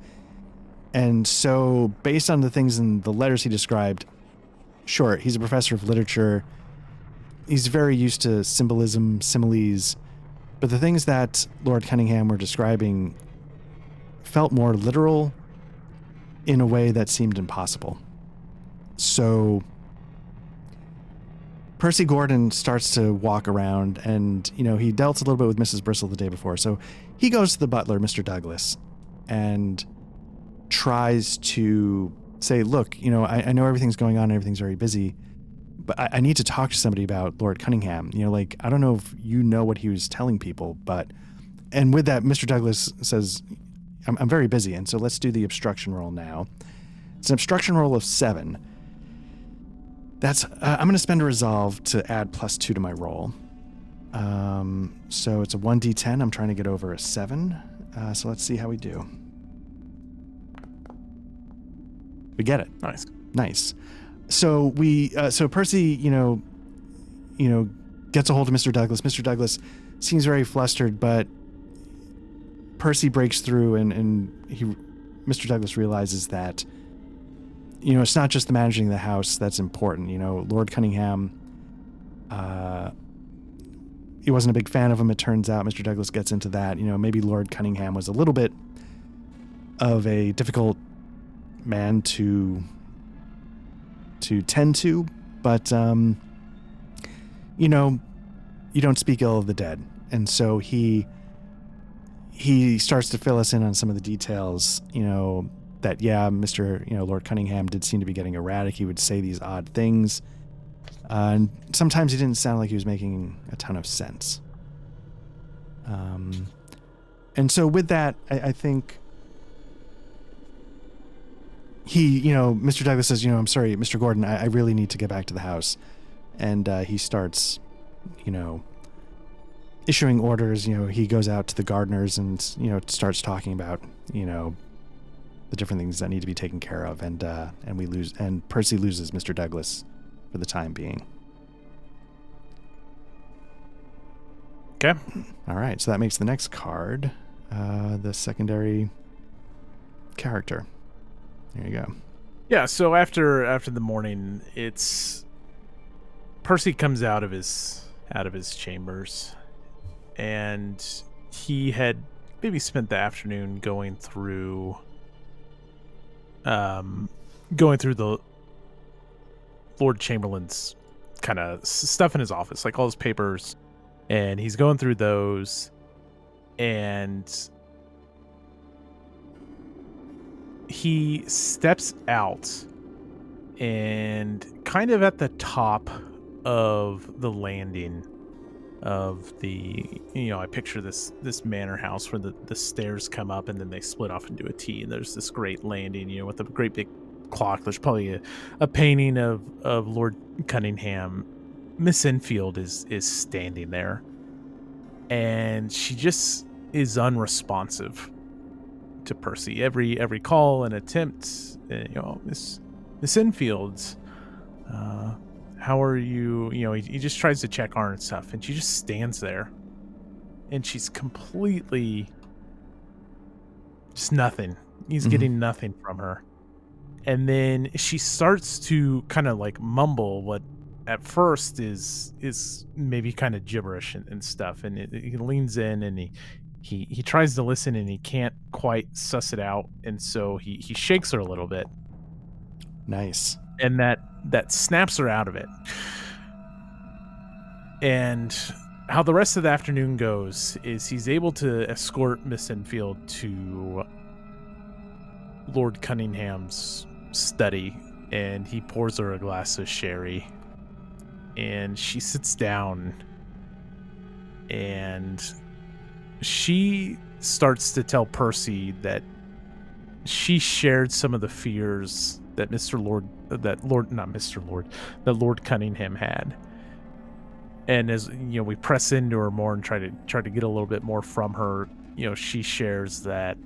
[SPEAKER 1] And so based on the things in the letters he described, sure, he's a professor of literature. He's very used to symbolism, similes, but the things that Lord Cunningham were describing felt more literal in a way that seemed impossible. So Percy Gordon starts to walk around, and, he dealt a little bit with Mrs. Bristol the day before. So he goes to the butler, Mr. Douglas, and tries to say, look, I know everything's going on and everything's very busy, but I need to talk to somebody about Lord Cunningham. I don't know if you know what he was telling people, and with that, Mr. Douglas says, I'm very busy, and so let's do the obstruction roll now. It's an obstruction roll of 7. That's I'm going to spend a resolve to add +2 to my roll. So it's a 1d10. I'm trying to get over a 7. So let's see how we do. We get it. Nice. So so Percy, gets a hold of Mr. Douglas. Mr. Douglas seems very flustered, but Percy breaks through, and Mr. Douglas realizes that, it's not just the managing the house that's important. Lord Cunningham, he wasn't a big fan of him, it turns out. Mr. Douglas gets into that. Maybe Lord Cunningham was a little bit of a difficult man to tend to, but, you don't speak ill of the dead. And so he starts to fill us in on some of the details, that, Lord Cunningham did seem to be getting erratic. He would say these odd things. And sometimes he didn't sound like he was making a ton of sense. And so with that, I think Mr. Douglas says, I'm sorry, Mr. Gordon, I really need to get back to the house. And he starts, issuing orders. He goes out to the gardeners and, starts talking about, the different things that need to be taken care of. And Percy loses Mr. Douglas for the time being.
[SPEAKER 2] Okay.
[SPEAKER 1] All right. So that makes the next card, the secondary character. There you go.
[SPEAKER 2] Yeah. So after the morning, it's Percy comes out of his chambers, and he had maybe spent the afternoon going through the Lord Chamberlain's kind of stuff in his office, like all his papers, and he's going through those, and he steps out, and kind of at the top of the landing of the, I picture this manor house where the stairs come up and then they split off into a T, and there's this great landing, with a great big clock. There's probably a painting of Lord Cunningham. Miss Enfield is standing there, and she just is unresponsive to Percy. Every call and attempt, Miss Enfield, how are you? He just tries to check on her and stuff, and she just stands there, and she's completely just nothing. He's getting nothing from her. And then she starts to kind of like mumble what at first is maybe kind of gibberish and stuff. And he leans in, and he tries to listen, and he can't quite suss it out. And so he shakes her a little bit.
[SPEAKER 1] Nice.
[SPEAKER 2] And that snaps her out of it. And how the rest of the afternoon goes is he's able to escort Miss Enfield to Lord Cunningham's study, and he pours her a glass of sherry, and she sits down, and she starts to tell Percy that she shared some of the fears that Lord Cunningham had. And as we press into her more and try to get a little bit more from her, she shares that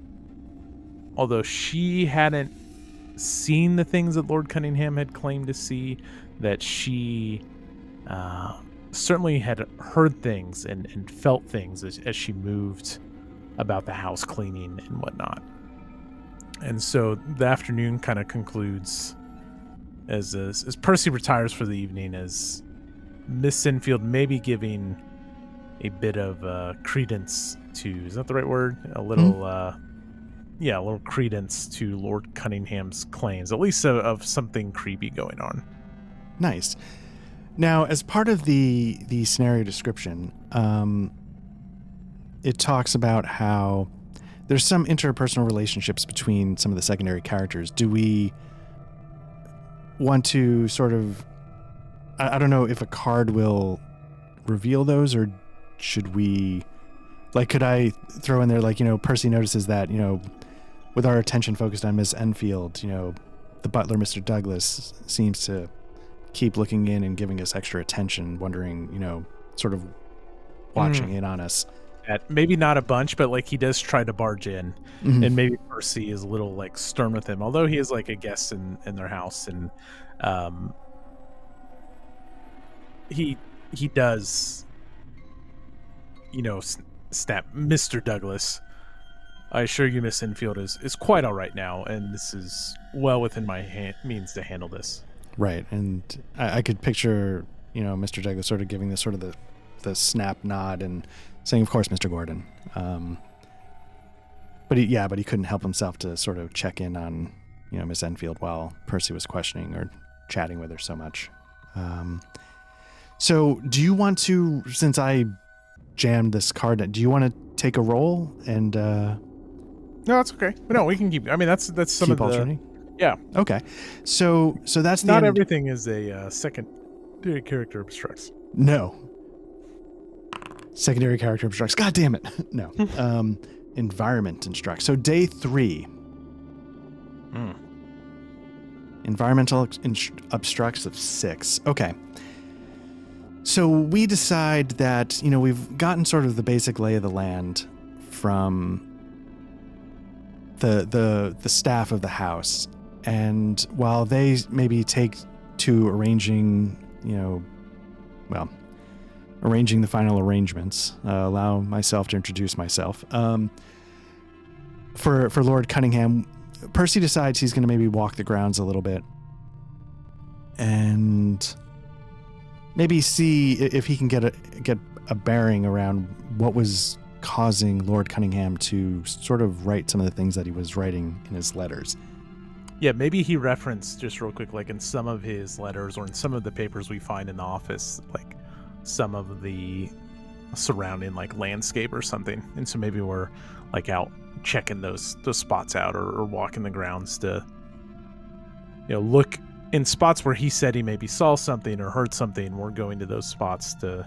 [SPEAKER 2] although she hadn't seen the things that Lord Cunningham had claimed to see, that she certainly had heard things and felt things as she moved about the house cleaning and whatnot. And so the afternoon kind of concludes as Percy retires for the evening, as Miss Enfield maybe giving a bit of credence to, is that the right word? A little a little credence to Lord Cunningham's claims, at least of something creepy going on.
[SPEAKER 1] Nice. Now, as part of the scenario description, it talks about how there's some interpersonal relationships between some of the secondary characters. Do we want to sort of, I don't know if a card will reveal those, or should we, like, could I throw in there, like, Percy notices that, with our attention focused on Miss Enfield, the butler, Mr. Douglas, seems to keep looking in and giving us extra attention, wondering, sort of watching in on us.
[SPEAKER 2] Maybe not a bunch, but like he does try to barge in,
[SPEAKER 1] Mm-hmm.
[SPEAKER 2] and maybe Percy is a little like stern with him, although he is like a guest in their house, and he does, snap, Mr. Douglas, I assure you Miss Enfield is quite all right now, and this is well within my means to handle this.
[SPEAKER 1] Right, and I could picture, Mr. Douglas sort of giving this sort of the snap nod and saying, of course, Mr. Gordon. But he couldn't help himself to sort of check in on, Miss Enfield while Percy was questioning or chatting with her so much. So do you want to, since I jammed this card, do you want to take a roll and...
[SPEAKER 2] No, that's okay. No, we can keep, I mean, that's some
[SPEAKER 1] keep
[SPEAKER 2] of the...
[SPEAKER 1] alternating?
[SPEAKER 2] Yeah.
[SPEAKER 1] Okay. So that's
[SPEAKER 2] not
[SPEAKER 1] the
[SPEAKER 2] everything is a secondary character obstructs.
[SPEAKER 1] No. Secondary character obstructs. God damn it. No. Environment instructs. So day 3. Environmental obstructs of 6. Okay. So we decide that, we've gotten sort of the basic lay of the land from the staff of the house. And while they maybe take to arranging the final arrangements, allow myself to introduce myself. For Lord Cunningham, Percy decides he's going to maybe walk the grounds a little bit and maybe see if he can get a bearing around what was causing Lord Cunningham to sort of write some of the things that he was writing in his letters.
[SPEAKER 2] Yeah, maybe he referenced, just real quick, like in some of his letters or in some of the papers we find in the office, like some of the surrounding like landscape or something. And so maybe we're like out checking those spots out or walking the grounds to, look in spots where he said he maybe saw something or heard something. We're going to those spots to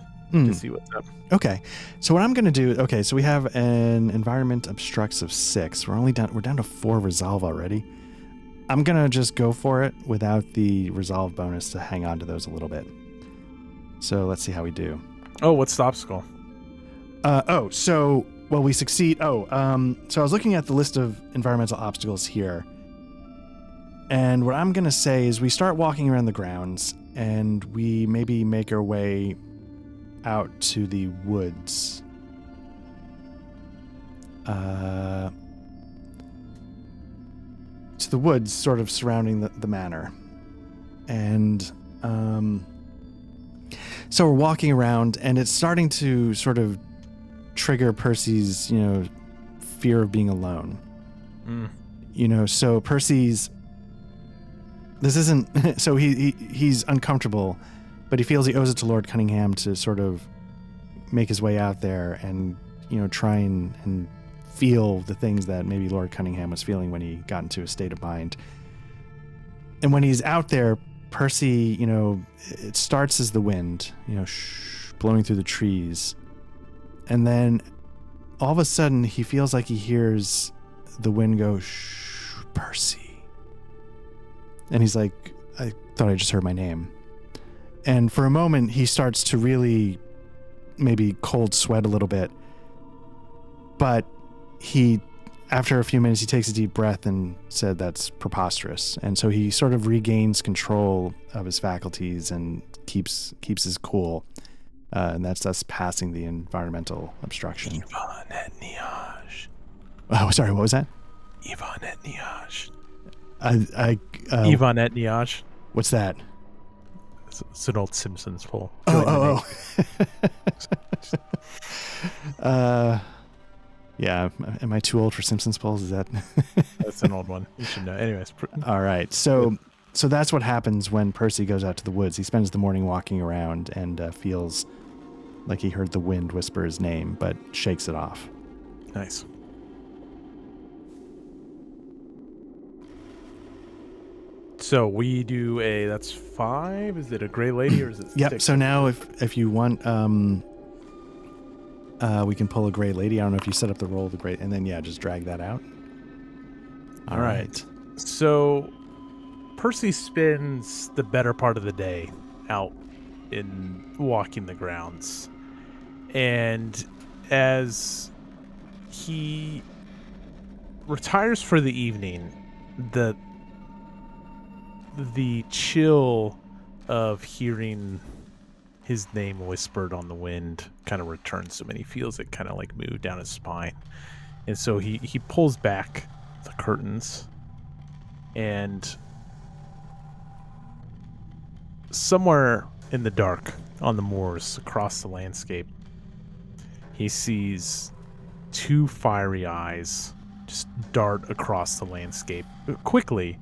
[SPEAKER 2] see what's up.
[SPEAKER 1] Okay. So what I'm going to do, so we have an environment obstructs of 6. We're down to 4 resolve already. I'm going to just go for it without the resolve bonus to hang on to those a little bit. So let's see how we do.
[SPEAKER 2] Oh, what's the obstacle?
[SPEAKER 1] We succeed. So I was looking at the list of environmental obstacles here. And what I'm going to say is we start walking around the grounds and we maybe make our way out to the woods. To the woods sort of surrounding the manor. And so we're walking around and it's starting to sort of trigger Percy's, fear of being alone. So Percy's, this isn't, so he's uncomfortable, but he feels he owes it to Lord Cunningham to sort of make his way out there and, try and feel the things that maybe Lord Cunningham was feeling when he got into a state of mind. And when he's out there, Percy, it starts as the wind, blowing through the trees. And then all of a sudden he feels like he hears the wind go, "Shh, Percy." And he's like, I thought I just heard my name. And for a moment he starts to really maybe cold sweat a little bit. But after a few minutes, he takes a deep breath and said that's preposterous. And so he sort of regains control of his faculties and keeps his cool. And that's us passing the environmental obstruction.
[SPEAKER 2] Ivan et Niage.
[SPEAKER 1] Oh, sorry, what was that?
[SPEAKER 2] Ivan et Niage.
[SPEAKER 1] Ivan
[SPEAKER 2] et Niage.
[SPEAKER 1] What's that?
[SPEAKER 2] It's an old Simpsons poll.
[SPEAKER 1] Yeah. Am I too old for Simpsons polls? Is that?
[SPEAKER 2] That's an old one. You should know. Anyways.
[SPEAKER 1] All right. So that's what happens when Percy goes out to the woods. He spends the morning walking around and feels like he heard the wind whisper his name, but shakes it off.
[SPEAKER 2] Nice. So we do that's 5. Is it a gray lady or is it 6?
[SPEAKER 1] Yep. So now if you want, we can pull a gray lady. I don't know if you set up the roll of the gray, and then just drag that out. All right.
[SPEAKER 2] So Percy spends the better part of the day out in walking the grounds. And as he retires for the evening, the chill of hearing his name whispered on the wind kind of returns to him, and he feels it kind of like move down his spine. And so he pulls back the curtains, and somewhere in the dark on the moors across the landscape, he sees 2 fiery eyes just dart across the landscape quickly,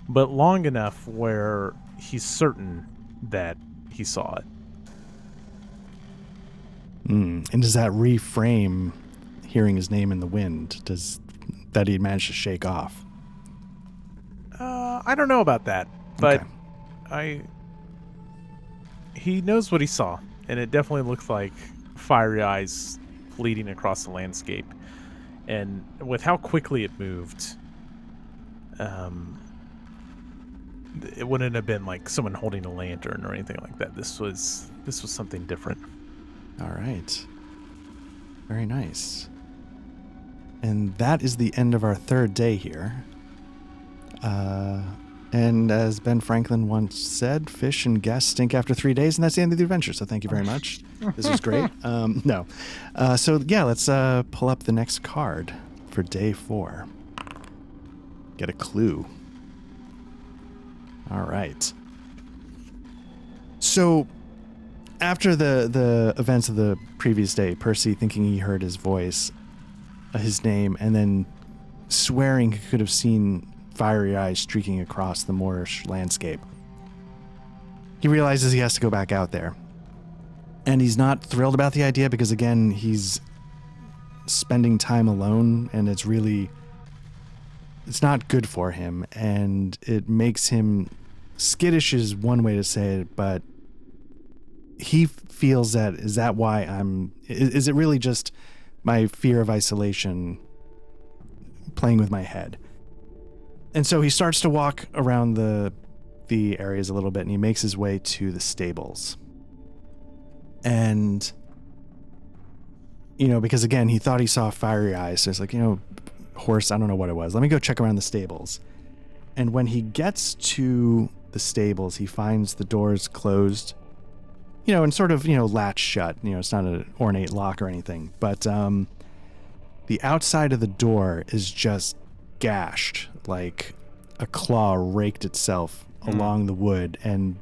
[SPEAKER 2] but long enough where he's certain that he saw it.
[SPEAKER 1] And does that reframe hearing his name in the wind? Does that he managed to shake off?
[SPEAKER 2] I don't know about that, but okay. He knows what he saw, and it definitely looks like fiery eyes leading across the landscape. And with how quickly it moved, it wouldn't have been like someone holding a lantern or anything like that. This was something different.
[SPEAKER 1] All right. Very nice. And that is the end of our 3rd day here. And as Ben Franklin once said, fish and guests stink after 3 days, and that's the end of the adventure. So thank you very much. This was great. No. Let's pull up the next card for day 4. Get a clue. All right. So after the events of the previous day, Percy, thinking he heard his voice, his name, and then swearing he could have seen fiery eyes streaking across the moorish landscape, he realizes he has to go back out there. And he's not thrilled about the idea because, again, he's spending time alone, and it's not good for him, and it makes him skittish is one way to say it, but he feels that, is it really just my fear of isolation playing with my head? And so he starts to walk around the areas a little bit, and he makes his way to the stables. And, because again, he thought he saw fiery eyes, so it's like, horse, I don't know what it was. Let me go check around the stables. And when he gets to the stables, he finds the doors closed, and sort of, latch shut. It's not an ornate lock or anything, but the outside of the door is just gashed, like a claw raked itself along the wood and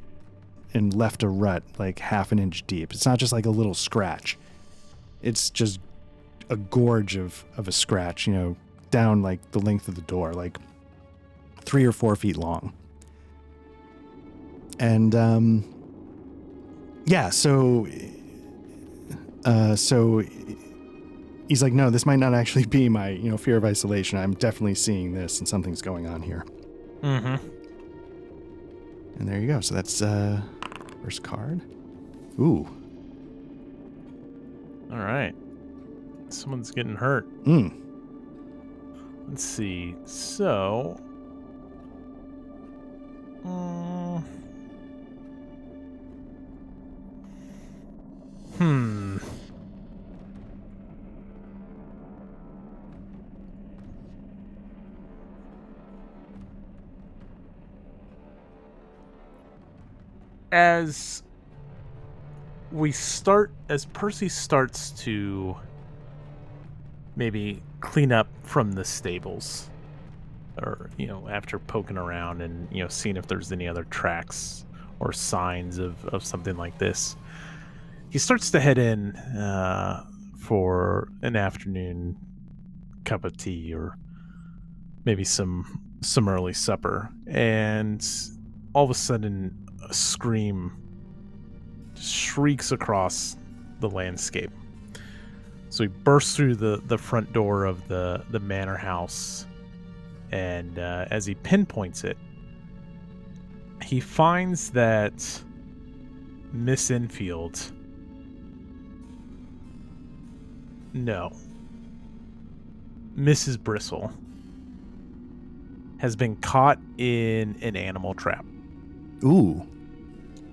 [SPEAKER 1] left a rut like half an inch deep. It's not just like a little scratch. It's just a gorge of a scratch, down like the length of the door, like 3 or 4 feet long. And so he's like, no, this might not actually be my, fear of isolation. I'm definitely seeing this, and something's going on here.
[SPEAKER 2] Mm-hmm.
[SPEAKER 1] And there you go. So that's first card. Ooh.
[SPEAKER 2] All right. Someone's getting hurt. Let's see. So... As Percy starts to maybe clean up from the stables, or, after poking around and, seeing if there's any other tracks or signs of something like this, he starts to head in for an afternoon cup of tea or maybe some early supper. And all of a sudden, a scream just shrieks across the landscape. So he bursts through the front door of the manor house, and as he pinpoints it, he finds that Miss Enfield... No. Mrs. Bristle has been caught in an animal trap.
[SPEAKER 1] Ooh.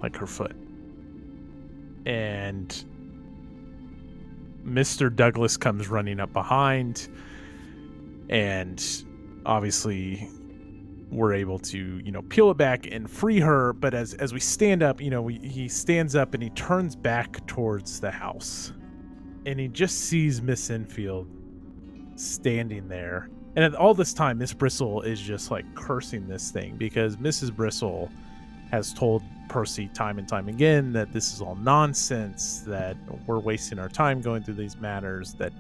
[SPEAKER 2] Like her foot. And Mr. Douglas comes running up behind, and obviously we're able to, peel it back and free her. But as we stand up, he stands up and he turns back towards the house, and he just sees Miss Enfield standing there. And at all this time, Miss Bristle is just like cursing this thing, because Mrs. Bristle has told Percy time and time again that this is all nonsense, that we're wasting our time going through these matters, that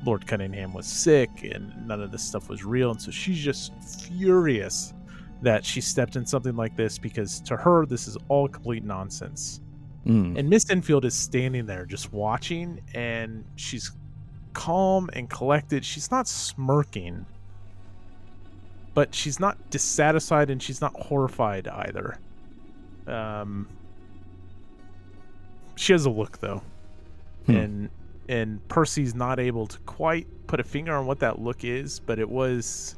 [SPEAKER 2] Lord Cunningham was sick and none of this stuff was real. And so she's just furious that she stepped in something like this, because to her, this is all complete nonsense. And Miss Enfield is standing there just watching, and she's calm and collected. She's not smirking, but she's not dissatisfied, and she's not horrified either. She has a look, though. And Percy's not able to quite put a finger on what that look is, but it was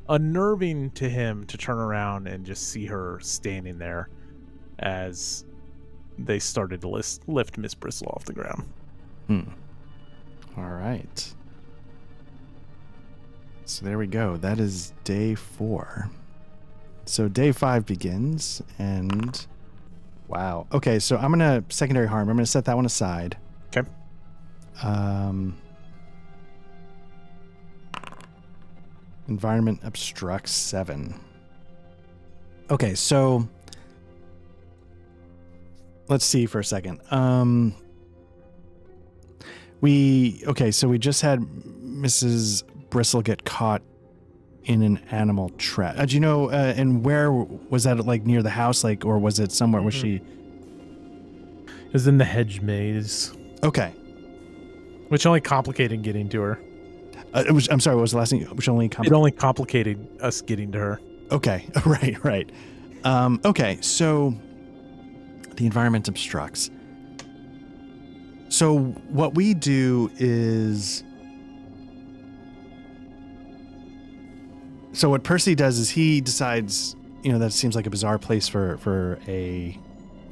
[SPEAKER 2] unnerving to him to turn around and just see her standing there as they started to lift Miss Bristle off the ground.
[SPEAKER 1] All right. So there we go. That is day 4. So day 5 begins, and wow. Okay, so I'm gonna secondary harm. I'm gonna set that one aside.
[SPEAKER 2] Okay.
[SPEAKER 1] Environment obstructs 7. Okay, so let's see for a second. We just had Mrs. Bristle get caught in an animal trap. Do you know, and where was that, like near the house, like, or was it somewhere where she...
[SPEAKER 2] It was in the hedge maze.
[SPEAKER 1] Okay.
[SPEAKER 2] Which only complicated getting to her.
[SPEAKER 1] I'm sorry, what was the last thing? Which only
[SPEAKER 2] It only complicated us getting to her.
[SPEAKER 1] Okay, right. Okay, so the environment obstructs. So what we do is... So what Percy does is he decides, that seems like a bizarre place for an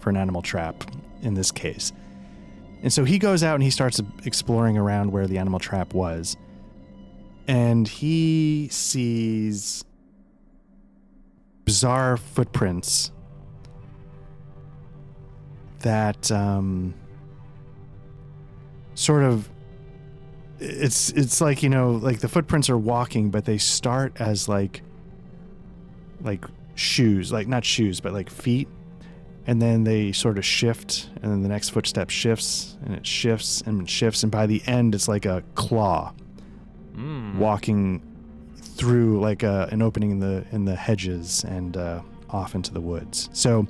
[SPEAKER 1] animal trap in this case. And so he goes out and he starts exploring around where the animal trap was. And he sees bizarre footprints that sort of... It's like, like the footprints are walking, but they start as like shoes, like not shoes, but like feet. And then they sort of shift, and then the next footstep shifts, and it shifts and shifts. And by the end, it's like a claw walking through like an opening in the hedges and off into the woods. So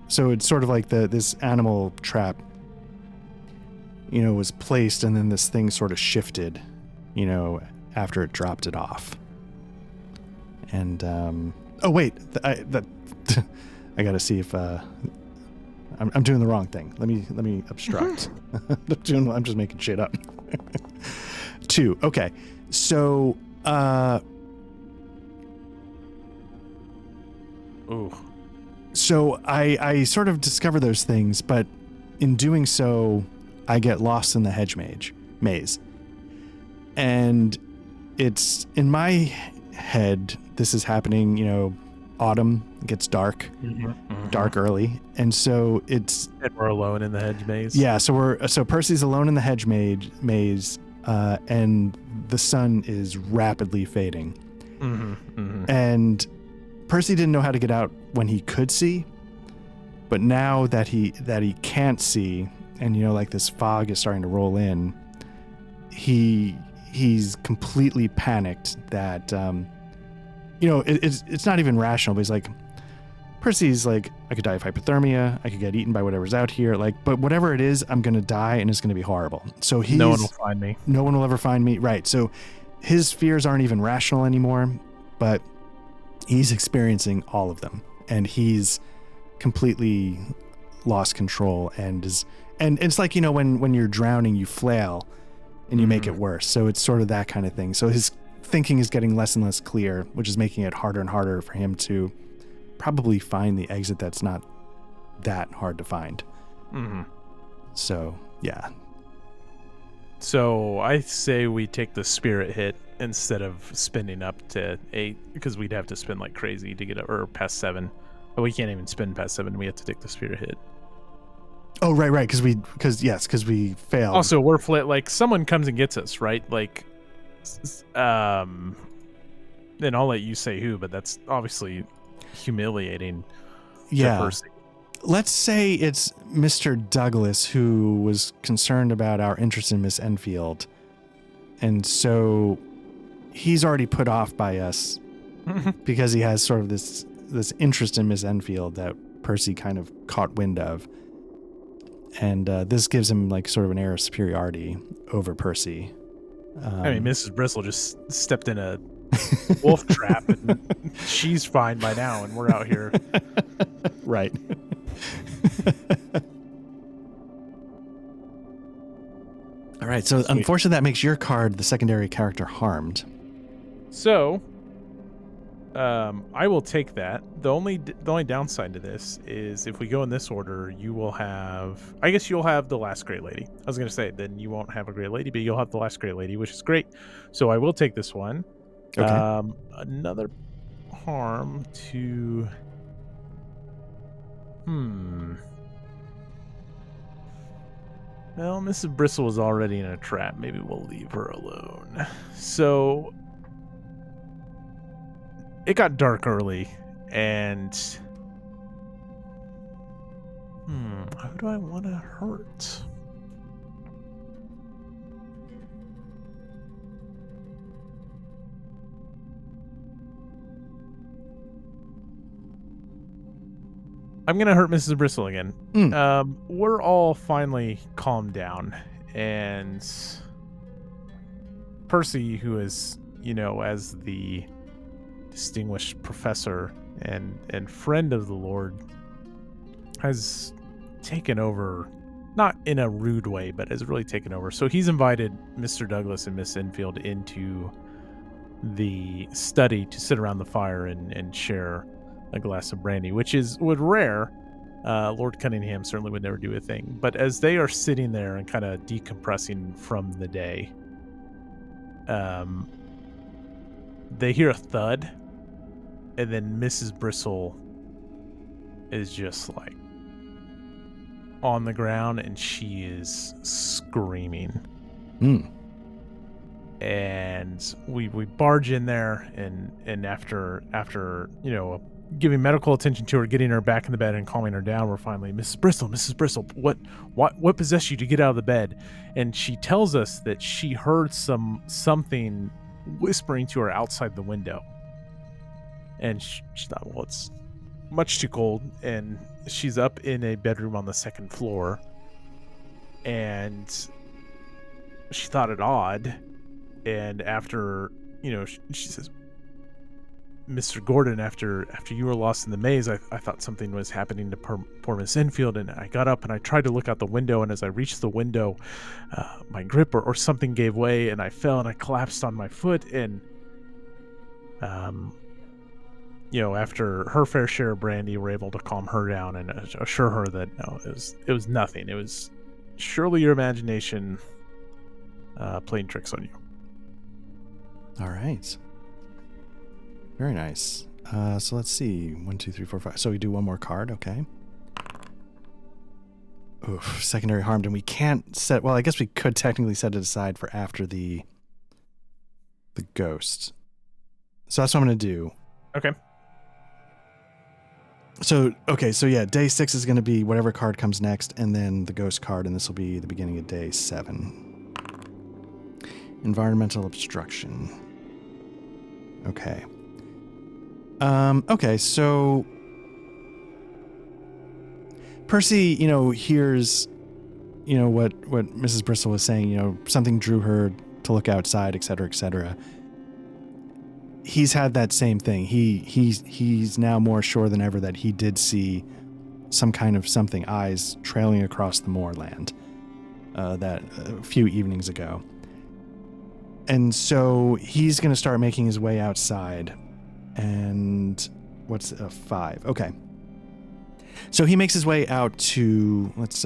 [SPEAKER 1] it's sort of like this animal trap, was placed, and then this thing sort of shifted, after it dropped it off. And oh wait, I got to see if I'm doing the wrong thing. Let me obstruct. I'm just making shit up. 2. Okay, so so I sort of discover those things, but in doing so, I get lost in the hedge maze. And it's in my head, this is happening, autumn, it gets dark, dark early. And so and
[SPEAKER 2] we're alone in the hedge maze.
[SPEAKER 1] Yeah. So Percy's alone in the hedge maze, and the sun is rapidly fading. And Percy didn't know how to get out when he could see, but now that he can't see, and like this fog is starting to roll in, he he's completely panicked that, it's not even rational, but he's like, Percy's like, I could die of hypothermia. I could get eaten by whatever's out here. Like, but whatever it is, I'm going to die and it's going to be horrible. So
[SPEAKER 2] no one will find me.
[SPEAKER 1] No one will ever find me. Right. So his fears aren't even rational anymore, but he's experiencing all of them and he's completely lost control and it's like, when you're drowning, you flail and you make it worse. So it's sort of that kind of thing. So his thinking is getting less and less clear, which is making it harder and harder for him to probably find the exit that's not that hard to find.
[SPEAKER 2] Mm-hmm.
[SPEAKER 1] So, yeah.
[SPEAKER 2] So I say we take the spirit hit instead of spinning up to 8, because we'd have to spin like crazy to get up, or past 7. But we can't even spin past 7. We have to take the spirit hit.
[SPEAKER 1] Oh, right. Because we failed.
[SPEAKER 2] Also, we're flat. Like someone comes and gets us, right? Like, then I'll let you say who, but that's obviously humiliating.
[SPEAKER 1] Yeah.
[SPEAKER 2] To Percy.
[SPEAKER 1] Let's say it's Mr. Douglas, who was concerned about our interest in Miss Enfield. And so he's already put off by us because he has sort of this interest in Miss Enfield that Percy kind of caught wind of. And this gives him like sort of an air of superiority over Percy.
[SPEAKER 2] Mrs. Bristle just stepped in a wolf trap and she's fine by now and we're out here.
[SPEAKER 1] Right. All right. So sweet. Unfortunately, that makes your card, the secondary character, harmed.
[SPEAKER 2] So I will take that. The only downside to this is if we go in this order, you will have, I guess you'll have the last Great Lady. I was going to say, then you won't have a Great Lady, but you'll have the last Great Lady, which is great. So I will take this one.
[SPEAKER 1] Okay.
[SPEAKER 2] Another harm to... Well, Mrs. Bristle was already in a trap. Maybe we'll leave her alone. So... It got dark early, and... Who do I want to hurt? I'm going to hurt Mrs. Bristle again. We're all finally calmed down, and Percy, who is, as the distinguished professor and friend of the Lord, has taken over, not in a rude way, but has really taken over. So he's invited Mr. Douglas and Miss Enfield into the study to sit around the fire and share a glass of brandy, which would rare. Lord Cunningham certainly would never do a thing. But as they are sitting there and kind of decompressing from the day, they hear a thud, and then Mrs. Bristle is just like on the ground, and she is screaming. And we barge in there, and after giving medical attention to her, getting her back in the bed and calming her down, we're finally, Mrs. Bristle, what possessed you to get out of the bed? And she tells us that she heard something whispering to her outside the window. And she thought, well, it's much too cold. And she's up in a bedroom on the second floor. And she thought it odd. And after, she says, Mr. Gordon, after you were lost in the maze, I thought something was happening to poor Miss Enfield, and I got up and I tried to look out the window, and as I reached the window, my grip or something gave way, and I fell and I collapsed on my foot, and after her fair share of brandy, we're able to calm her down and assure her that no, it was nothing. It was surely your imagination playing tricks on you.
[SPEAKER 1] All right. Very nice. So let's see. 1, 2, 3, 4, 5. So we do one more card. Okay. Oof, secondary harmed. And we can't set... Well, I guess we could technically set it aside for after the ghost. So that's what I'm going to do.
[SPEAKER 2] Okay.
[SPEAKER 1] So yeah, day 6 is going to be whatever card comes next, and then the ghost card, and this will be the beginning of day 7. Environmental obstruction. Okay. Okay, so Percy, hears, what Mrs. Bristol was saying, something drew her to look outside, et cetera, et cetera. He's had that same thing. He's now more sure than ever that he did see some kind of something, eyes trailing across the moorland that a few evenings ago. And so he's going to start making his way outside. And what's 5? Okay. So he makes his way out to, let's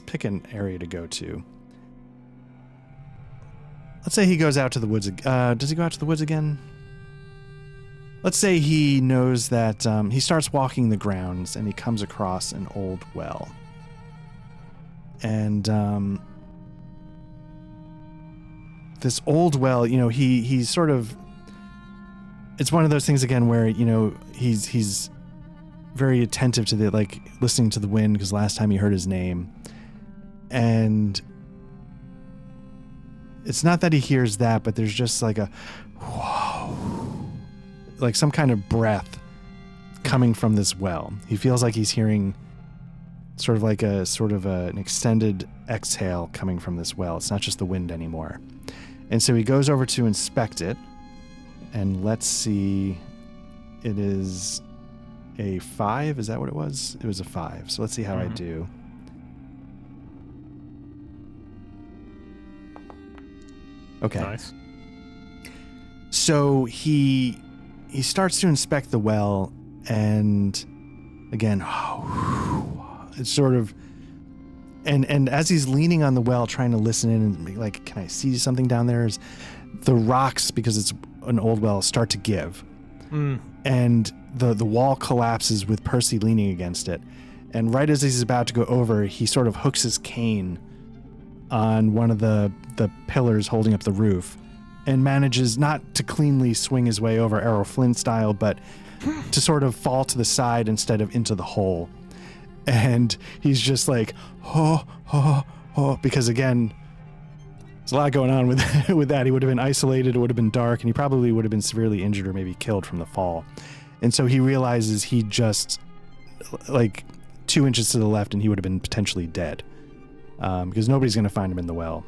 [SPEAKER 1] pick an area to go to. Let's say he goes out to the woods. Does he go out to the woods again? Let's say he knows that he starts walking the grounds and he comes across an old well. And this old well, he's sort of, it's one of those things again where, he's very attentive to listening to the wind because last time he heard his name. And it's not that he hears that, but there's just like a whoa, like some kind of breath coming from this well. He feels like he's hearing an extended exhale coming from this well. It's not just the wind anymore. And so he goes over to inspect it, and let's see, it is a 5. Is that what it was? It was a 5. So let's see how I do. Okay.
[SPEAKER 2] Nice.
[SPEAKER 1] So he starts to inspect the well, and again, it's sort of, and as he's leaning on the well, trying to listen in and be like, can I see something down there? Is the rocks, because it's an old well, start to give, and the wall collapses with Percy leaning against it, and right as he's about to go over, he sort of hooks his cane on one of the pillars holding up the roof, and manages not to cleanly swing his way over Errol Flynn style, but to sort of fall to the side instead of into the hole. And he's just like, because again, there's a lot going on with that. He would have been isolated, it would have been dark, and he probably would have been severely injured or maybe killed from the fall. And so he realizes he just, 2 inches to the left, and he would have been potentially dead. Because nobody's going to find him in the well.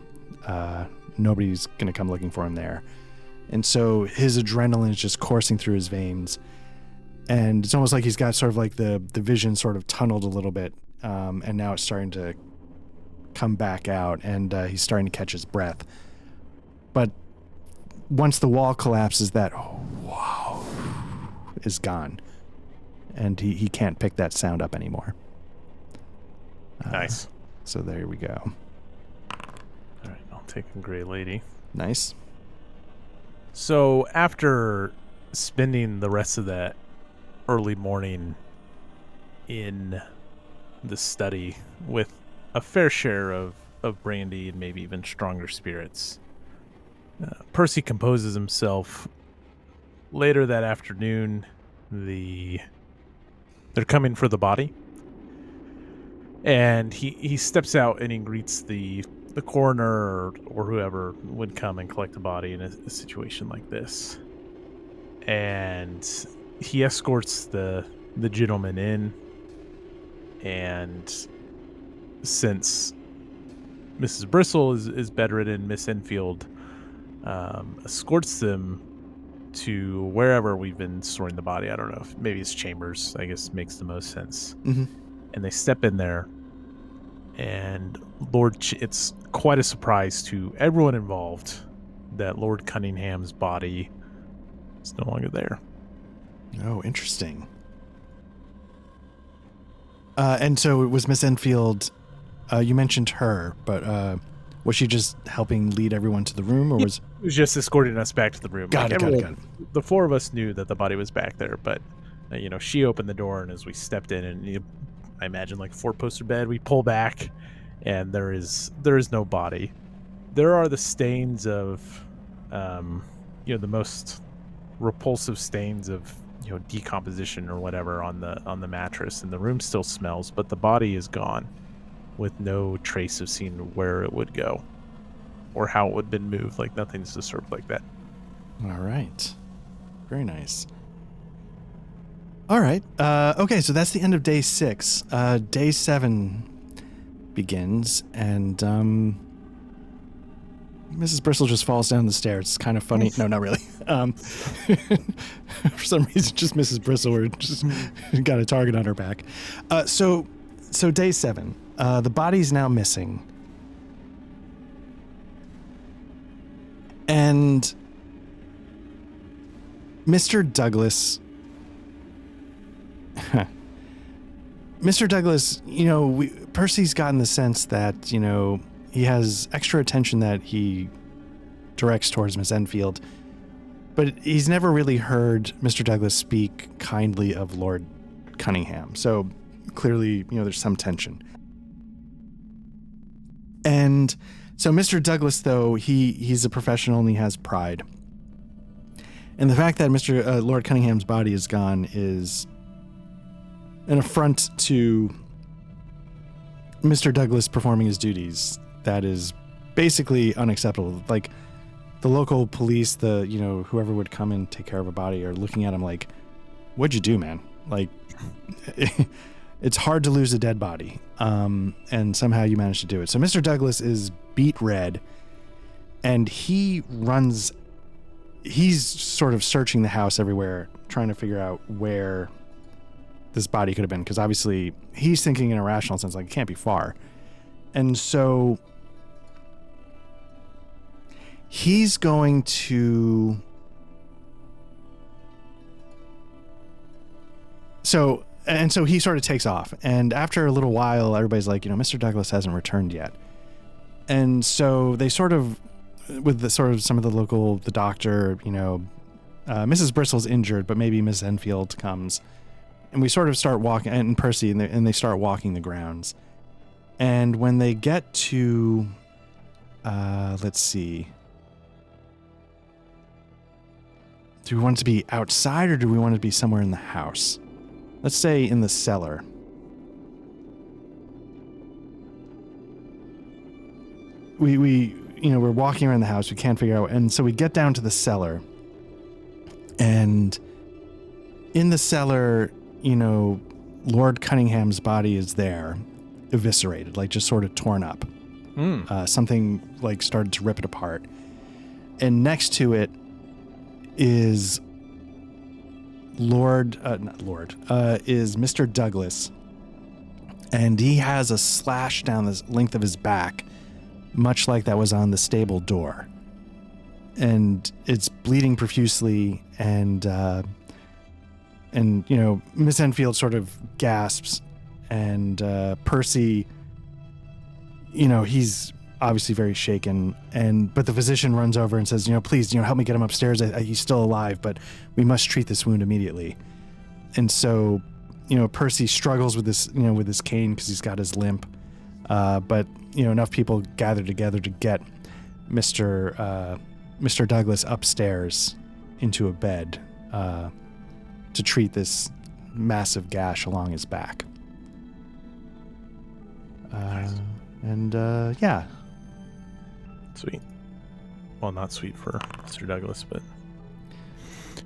[SPEAKER 1] Nobody's going to come looking for him there. And so his adrenaline is just coursing through his veins. And it's almost like he's got sort of like the vision sort of tunneled a little bit. And now it's starting to come back out, and he's starting to catch his breath. But once the wall collapses, that wow is gone. And he can't pick that sound up anymore.
[SPEAKER 2] Nice.
[SPEAKER 1] So there we go.
[SPEAKER 2] All right, I'll take a Gray Lady.
[SPEAKER 1] Nice.
[SPEAKER 2] So after spending the rest of that early morning in the study with a fair share of brandy and maybe even stronger spirits, Percy composes himself. Later that afternoon, they're coming for the body. And he steps out and he greets the coroner or whoever would come and collect the body in a situation like this. And he escorts the gentleman in. And since Mrs. Bristle is bedridden, Miss Enfield escorts them to wherever we've been storing the body. I don't know if maybe it's chambers, I guess makes the most sense. Mm-hmm. And they step in there, and it's quite a surprise to everyone involved that Lord Cunningham's body is no longer there.
[SPEAKER 1] Oh, interesting. And so it was Miss Enfield. You mentioned her, but was she just helping lead everyone to the room, or was
[SPEAKER 2] it was just escorting us back to the room?
[SPEAKER 1] Got it.
[SPEAKER 2] The 4 of us knew that the body was back there, but she opened the door, and as we stepped in, and I imagine like a 4-poster bed, we pull back, and there is no body. There are the stains of, the most repulsive stains of decomposition or whatever on the mattress, and the room still smells, but the body is gone, with no trace of seeing where it would go. or how it would have been moved. Like nothing's disturbed like that.
[SPEAKER 1] All right. Very nice. All right. Okay, so that's the end of day 6. Day 7 begins, and Mrs. Bristle just falls down the stairs. It's kind of funny. No, not really. For some reason, just Mrs. Bristle were just got a target on her back. So day 7. The body's now missing. And Mr. Douglas... Mr. Douglas, Percy's gotten the sense that, he has extra attention that he directs towards Miss Enfield, but he's never really heard Mr. Douglas speak kindly of Lord Cunningham. So clearly, there's some tension. And so Mr. Douglas, though, he's a professional and he has pride. And the fact that Lord Cunningham's body is gone is an affront to Mr. Douglas performing his duties. That is basically unacceptable. Like, the local police, whoever would come and take care of a body are looking at him like, what'd you do, man? Like, it's hard to lose a dead body. And somehow you managed to do it. So Mr. Douglas is beet red, and he's sort of searching the house everywhere, trying to figure out where this body could have been, because obviously he's thinking in a rational sense, like, it can't be far. And so he's going to... So he sort of takes off. And after a little while, everybody's like, Mr. Douglas hasn't returned yet. And so they sort of, with some of the doctor, Mrs. Bristle's injured, but maybe Miss Enfield comes. And we sort of start walking, and Percy, and they start walking the grounds. And when they get to, let's see. Do we want it to be outside, or do we want it to be somewhere in the house? Let's say in the cellar. We're walking around the house. We can't figure out, and so we get down to the cellar. And in the cellar, Lord Cunningham's body is there, eviscerated, like just sort of torn up. Something like started to rip it apart. And next to it is is Mr. Douglas. And he has a slash down the length of his back, much like that was on the stable door. And it's bleeding profusely, and Miss Enfield sort of gasps, and Percy, he's obviously very shaken, but the physician runs over and says, please, help me get him upstairs. He's still alive, but we must treat this wound immediately. And so, Percy struggles with this, with his cane because he's got his limp, but enough people gather together to get Mr. Douglas upstairs into a bed to treat this massive gash along his back. Yeah.
[SPEAKER 2] Sweet. Well, not sweet for Mr. Douglas, but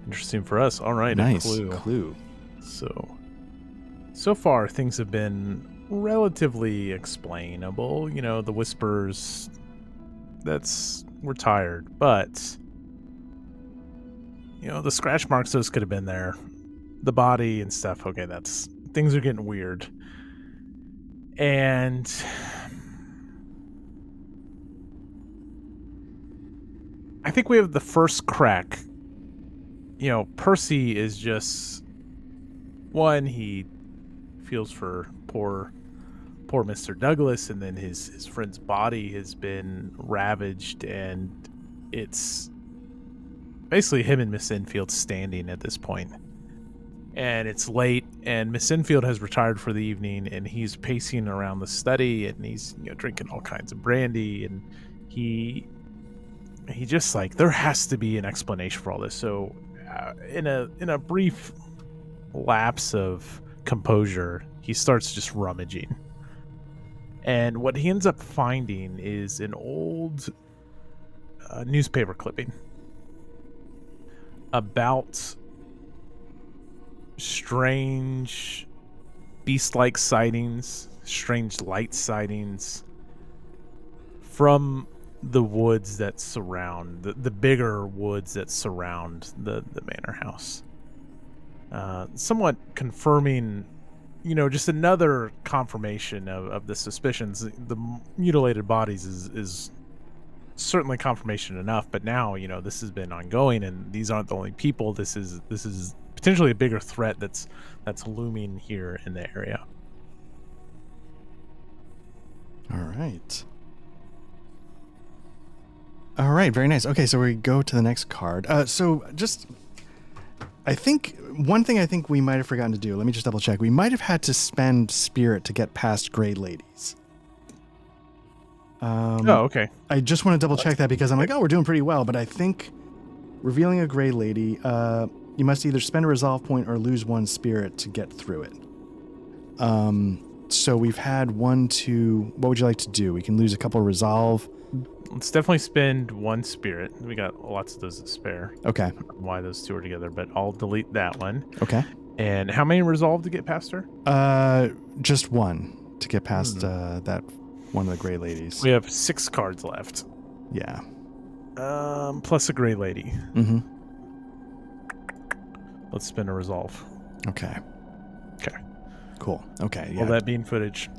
[SPEAKER 2] interesting for us. All right.
[SPEAKER 1] Nice.
[SPEAKER 2] A
[SPEAKER 1] Clue.
[SPEAKER 2] So far, things have been relatively explainable. The whispers, we're tired, but the scratch marks, those could have been there. The body and stuff, okay, things are getting weird. And I think we have the first crack. Percy is just he feels for poor Mr. Douglas, and then his friend's body has been ravaged, and it's basically him and Miss Enfield standing at this point. And it's late, and Miss Enfield has retired for the evening, and he's pacing around the study, and he's drinking all kinds of brandy, and he just there has to be an explanation for all this. So in a brief lapse of composure, he starts just rummaging, and what he ends up finding is an old a newspaper clipping about strange beast-like sightings, strange light sightings from the woods that surround the bigger woods that surround the manor house. Somewhat confirming, just another confirmation of the suspicions. The mutilated bodies is certainly confirmation enough, but now, this has been ongoing, and these aren't the only people. This is potentially a bigger threat that's looming here in the area.
[SPEAKER 1] All right, very nice. Okay, so we go to the next card. I think one thing I think we might have forgotten to do, let me just double check. We might have had to spend spirit to get past Grey Ladies.
[SPEAKER 2] Okay.
[SPEAKER 1] I just want to double check that because I'm like, we're doing pretty well, but I think revealing a Grey Lady, you must either spend a resolve point or lose one spirit to get through it. So we've had 1, 2, what would you like to do? We can lose a couple of resolve.
[SPEAKER 2] Let's definitely spend 1 spirit. We got lots of those to spare.
[SPEAKER 1] Okay.
[SPEAKER 2] Why those 2 are together, but I'll delete that one.
[SPEAKER 1] Okay.
[SPEAKER 2] And how many resolve to get past her?
[SPEAKER 1] Just 1 to get past that one of the Grey Ladies.
[SPEAKER 2] We have 6 cards left.
[SPEAKER 1] Yeah.
[SPEAKER 2] Plus a Grey Lady.
[SPEAKER 1] Mm-hmm.
[SPEAKER 2] Let's spin a resolve.
[SPEAKER 1] Okay. Cool. Okay. Yeah.
[SPEAKER 2] Will that be in footage?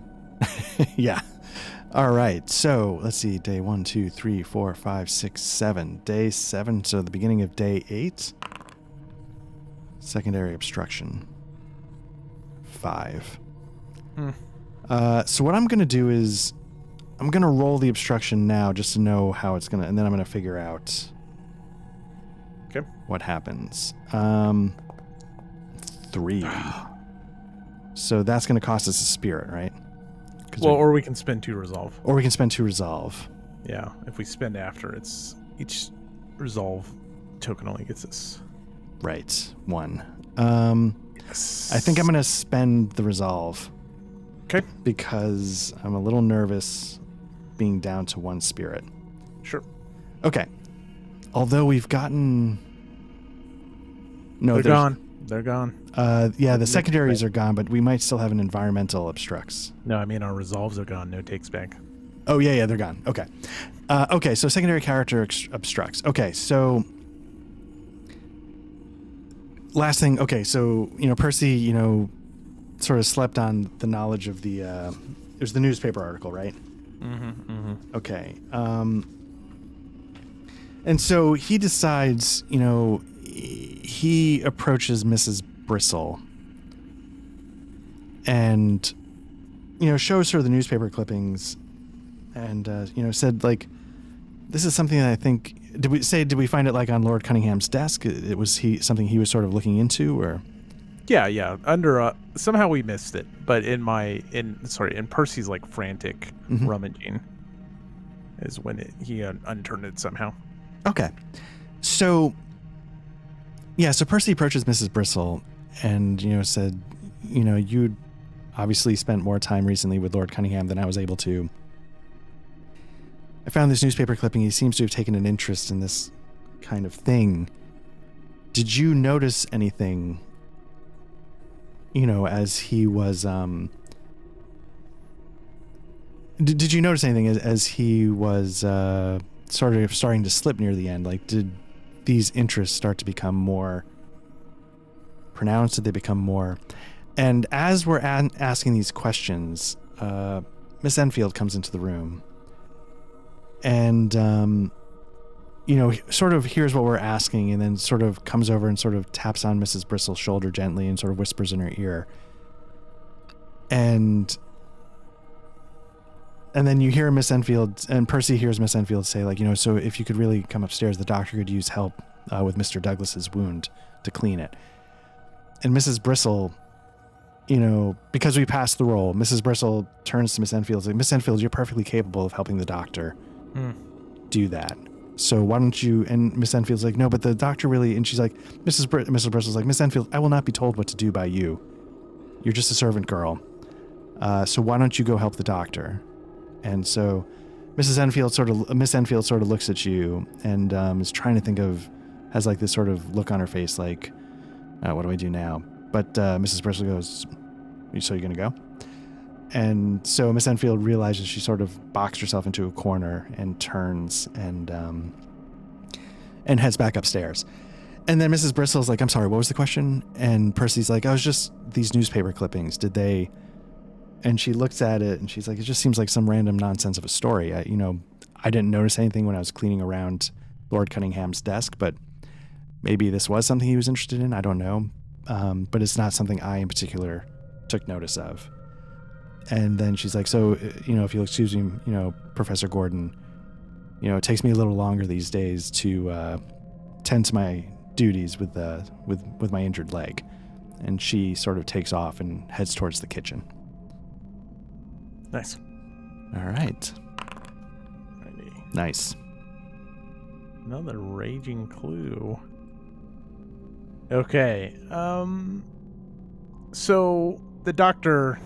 [SPEAKER 1] Yeah. All right. So let's see. Day 1, 2, 3, 4, 5, 6, 7. Day 7. So the beginning of day 8. Secondary obstruction. 5. So what I'm going to do is I'm going to roll the obstruction now just to know how it's going to, and then I'm going to figure out what happens. 3. So that's going to cost us a spirit, right?
[SPEAKER 2] Well, or we can spend 2 resolve.
[SPEAKER 1] Yeah,
[SPEAKER 2] if we spend after, it's each resolve token only gets us.
[SPEAKER 1] Right, 1. Yes. I think I'm going to spend the resolve.
[SPEAKER 2] Okay.
[SPEAKER 1] Because I'm a little nervous being down to 1 spirit.
[SPEAKER 2] Sure.
[SPEAKER 1] Okay. Although we've gotten... No,
[SPEAKER 2] They're gone.
[SPEAKER 1] Yeah, the secondaries are gone, but we might still have an environmental obstructs.
[SPEAKER 2] No, I mean our resolves are gone. No takes back.
[SPEAKER 1] Oh, yeah, they're gone. Okay. Okay, so secondary character obstructs. Okay, so... Last thing, okay, so, Percy, sort of slept on the knowledge of the... it was the newspaper article, right?
[SPEAKER 2] Mm-hmm.
[SPEAKER 1] Okay. And so he decides, he approaches Mrs. Bristle and, shows her the newspaper clippings and, said, like, this is something that I think, did we find it like on Lord Cunningham's desk? It was something he was sort of looking into, or?
[SPEAKER 2] Yeah. Under, somehow we missed it, but in Percy's like frantic rummaging is when he unturned it somehow.
[SPEAKER 1] Okay. So, yeah, so Percy approaches Mrs. Bristle and, said, you'd obviously spent more time recently with Lord Cunningham than I was able to. I found this newspaper clipping. He seems to have taken an interest in this kind of thing. Did you notice anything, as he was, did you notice anything as he was, sort of starting to slip near the end? Like, did these interests start to become more pronounced? Did they become more? And as we're asking these questions, Miss Enfield comes into the room and, sort of hears what we're asking and then sort of comes over and sort of taps on Mrs. Bristle's shoulder gently and sort of whispers in her ear. And then you hear Miss Enfield, and Percy hears Miss Enfield say, like, so if you could really come upstairs, the doctor could use help with Mr. Douglas's wound to clean it. And Mrs. Bristle, because we passed the roll, Mrs. Bristle turns to Miss Enfield and says, Miss Enfield, you're perfectly capable of helping the doctor do that. So why don't you, and Miss Enfield's like, no, but the doctor really, and she's like, Mrs. Bristle's like, Miss Enfield, I will not be told what to do by you. You're just a servant girl. So why don't you go help the doctor? And so Miss Enfield sort of looks at you and is trying to think of, has like this sort of look on her face like, what do I do now? But Mrs. Bristol goes, so you're going to go? And so Miss Enfield realizes she sort of boxed herself into a corner and turns and heads back upstairs. And then Mrs. Bristol's like, I'm sorry, what was the question? And Percy's like, I was just these newspaper clippings. Did they... And she looks at it and she's like, it just seems like some random nonsense of a story. I didn't notice anything when I was cleaning around Lord Cunningham's desk, but maybe this was something he was interested in. I don't know. But it's not something I in particular took notice of. And then she's like, so, if you'll excuse me, Professor Gordon, it takes me a little longer these days to tend to my duties with my injured leg. And she sort of takes off and heads towards the kitchen.
[SPEAKER 2] Nice.
[SPEAKER 1] All right.
[SPEAKER 2] Alrighty.
[SPEAKER 1] Nice.
[SPEAKER 2] Another raging clue. Okay. So the doctor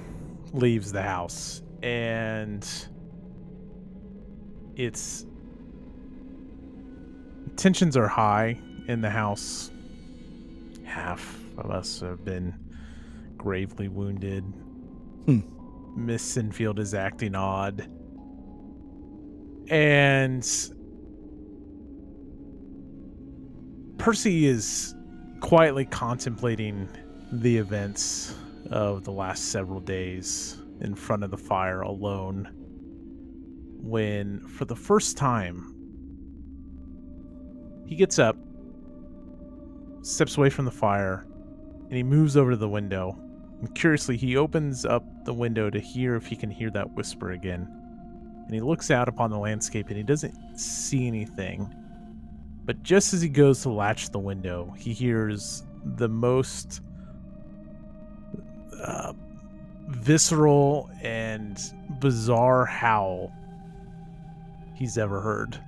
[SPEAKER 2] leaves the house and tensions are high in the house. Half of us have been gravely wounded. Miss Enfield is acting odd. And Percy is quietly contemplating the events of the last several days in front of the fire alone when, for the first time, he gets up, steps away from the fire, and he moves over to the window. And curiously, he opens up the window to hear if he can hear that whisper again. And he looks out upon the landscape and he doesn't see anything. But just as he goes to latch the window, he hears the most visceral and bizarre howl he's ever heard.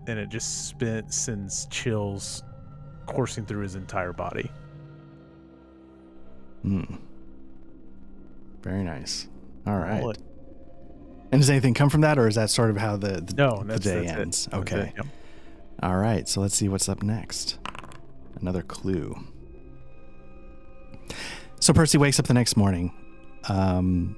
[SPEAKER 2] And it just sends chills coursing through his entire body.
[SPEAKER 1] Very nice. All right. Well, and does anything come from that, or is that sort of how the day ends?
[SPEAKER 2] It.
[SPEAKER 1] Okay. Yep. All right. So let's see what's up next. Another clue. So Percy wakes up the next morning. When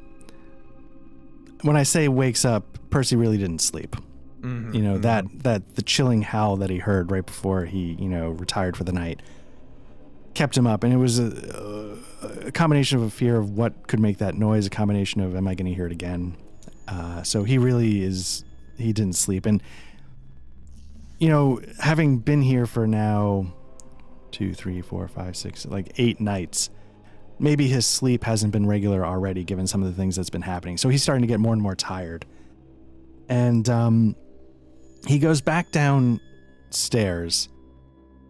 [SPEAKER 1] I say wakes up, Percy really didn't sleep. Mm-hmm. That the chilling howl that he heard right before he, retired for the night kept him up. And it was a combination of a fear of what could make that noise, a combination of, am I going to hear it again? So he didn't sleep. And, having been here for now 2, 3, 4, 5, 6, like 8 nights, maybe his sleep hasn't been regular already, given some of the things that's been happening. So he's starting to get more and more tired. And he goes back downstairs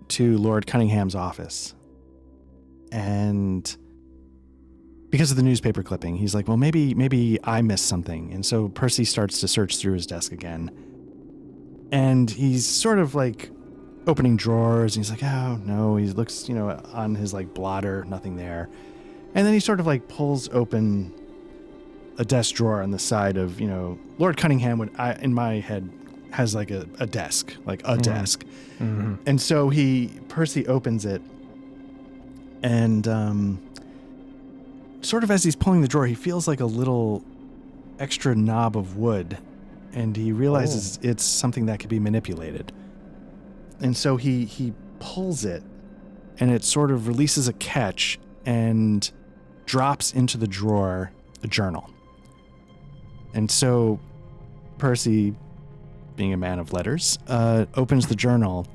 [SPEAKER 1] to Lord Cunningham's office. And because of the newspaper clipping, he's like, well, maybe I missed something. And so Percy starts to search through his desk again. And he's sort of like opening drawers. And he's like, oh, no. He looks, on his like blotter, nothing there. And then he sort of like pulls open a desk drawer on the side of, Lord Cunningham would, in my head, has like a desk, like a desk. Mm-hmm. And so Percy opens it. And sort of as he's pulling the drawer, he feels like a little extra knob of wood, and he realizes it's something that could be manipulated. And so he pulls it, and it sort of releases a catch and drops into the drawer a journal. And so Percy, being a man of letters, opens the journal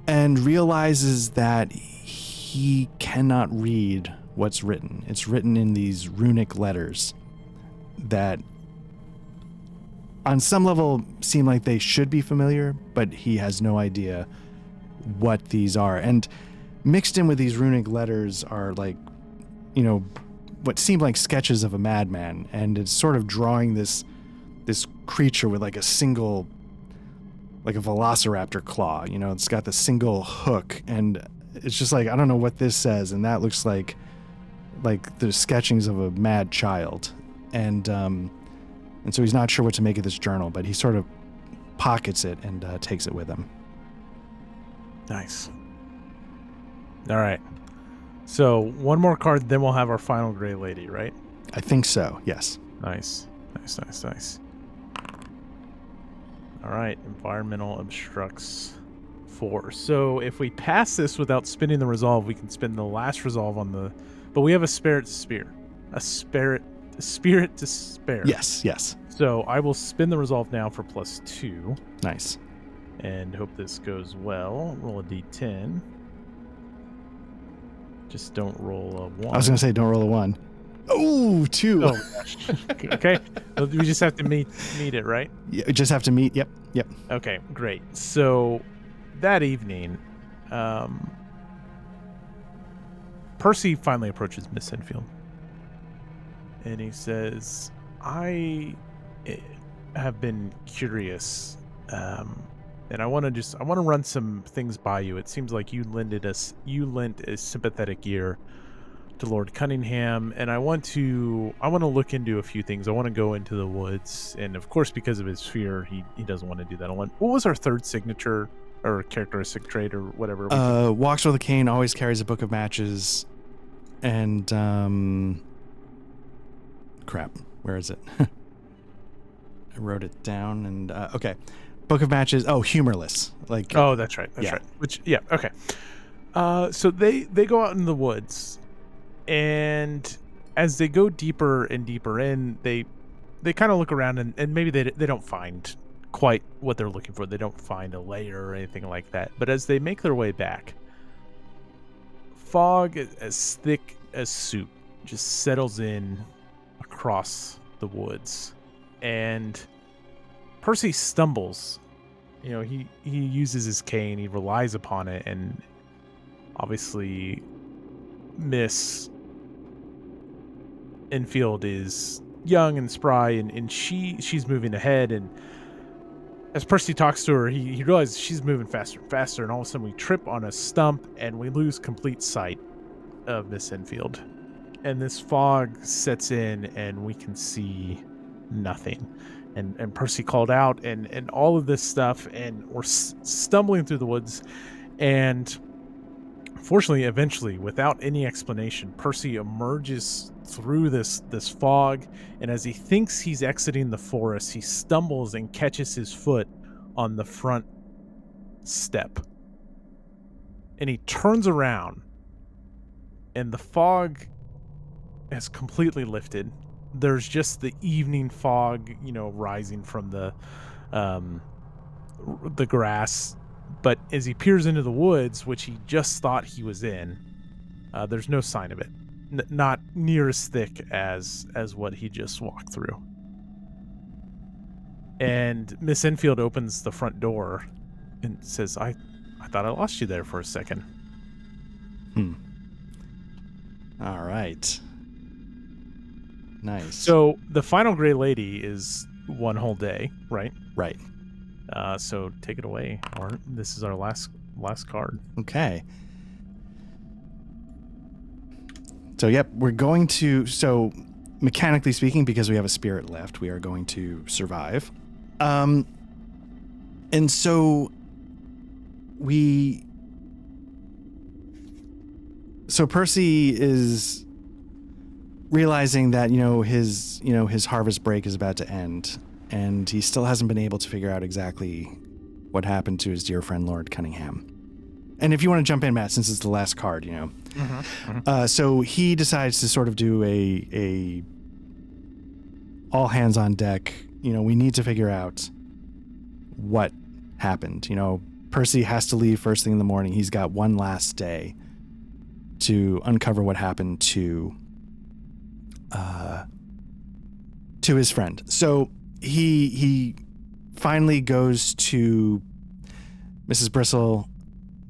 [SPEAKER 1] and realizes that he cannot read what's written. It's written in these runic letters that on some level seem like they should be familiar, but he has no idea what these are. And mixed in with these runic letters are like, what seem like sketches of a madman. And it's sort of drawing this creature with like a single, like a velociraptor claw, it's got the single hook, and it's just like, I don't know what this says. And that looks like the sketchings of a mad child. And And so he's not sure what to make of this journal, but he sort of pockets it and takes it with him.
[SPEAKER 2] Nice. All right. So one more card, then we'll have our final Gray Lady, right?
[SPEAKER 1] I think so, yes.
[SPEAKER 2] Nice. All right. Environmental obstructs 4. So if we pass this without spending the resolve, we can spend the last resolve on the... But we have a spirit to spare. A spirit to spare.
[SPEAKER 1] Yes.
[SPEAKER 2] So I will spin the resolve now for +2.
[SPEAKER 1] Nice.
[SPEAKER 2] And hope this goes well. Roll a d10. Just don't roll a 1.
[SPEAKER 1] I was going to say, don't roll a 1. Oh, 2.
[SPEAKER 2] Oh, okay. We just have to meet it, right?
[SPEAKER 1] Yeah, we just have to meet. Yep.
[SPEAKER 2] Okay, great. So that evening, Percy finally approaches Miss Enfield. And he says, I have been curious, and I want to run some things by you. It seems like you lent a sympathetic ear to Lord Cunningham, and I want to look into a few things. I want to go into the woods, and of course, because of his fear, he doesn't want to do that. What was our third signature or characteristic trait or whatever?
[SPEAKER 1] Walks with a cane, always carries a book of matches, and crap, where is it? I wrote it down, and okay. Book of matches. Oh, humorless.
[SPEAKER 2] Oh, that's right. That's right. Which, yeah, okay. So they go out in the woods, and as they go deeper and deeper in, they kind of look around, and maybe they don't find quite what they're looking for. They don't find a layer or anything like that. But as they make their way back, fog as thick as soup just settles in across the woods, and Percy stumbles. He uses his cane, he relies upon it, and obviously Miss Enfield is young and spry, and she's moving ahead, and as Percy talks to her, he realizes she's moving faster and faster, and all of a sudden we trip on a stump and we lose complete sight of Miss Enfield. And this fog sets in, and we can see nothing. And Percy called out, and all of this stuff, and we're stumbling through the woods. And fortunately, eventually, without any explanation, Percy emerges through this fog. And as he thinks he's exiting the forest, he stumbles and catches his foot on the front step. And he turns around, and the fog has completely lifted. There's just the evening fog, rising from the grass. But as he peers into the woods, which he just thought he was in, there's no sign of it. Not near as thick as what he just walked through. And Miss Enfield opens the front door and says, I thought I lost you there for a second.
[SPEAKER 1] All right. Nice.
[SPEAKER 2] So the final Gray Lady is one whole day, right?
[SPEAKER 1] Right.
[SPEAKER 2] So take it away. This is our last card.
[SPEAKER 1] Okay. So we're going to. So mechanically speaking, because we have a spirit left, we are going to survive. And so Percy is realizing that his harvest break is about to end, and he still hasn't been able to figure out exactly what happened to his dear friend Lord Cunningham. And if you want to jump in, Matt, since it's the last card, so he decides to sort of do a all hands on deck. We need to figure out what happened. Percy has to leave first thing in the morning. He's got one last day to uncover what happened to his friend. So he finally goes to Mrs. Bristle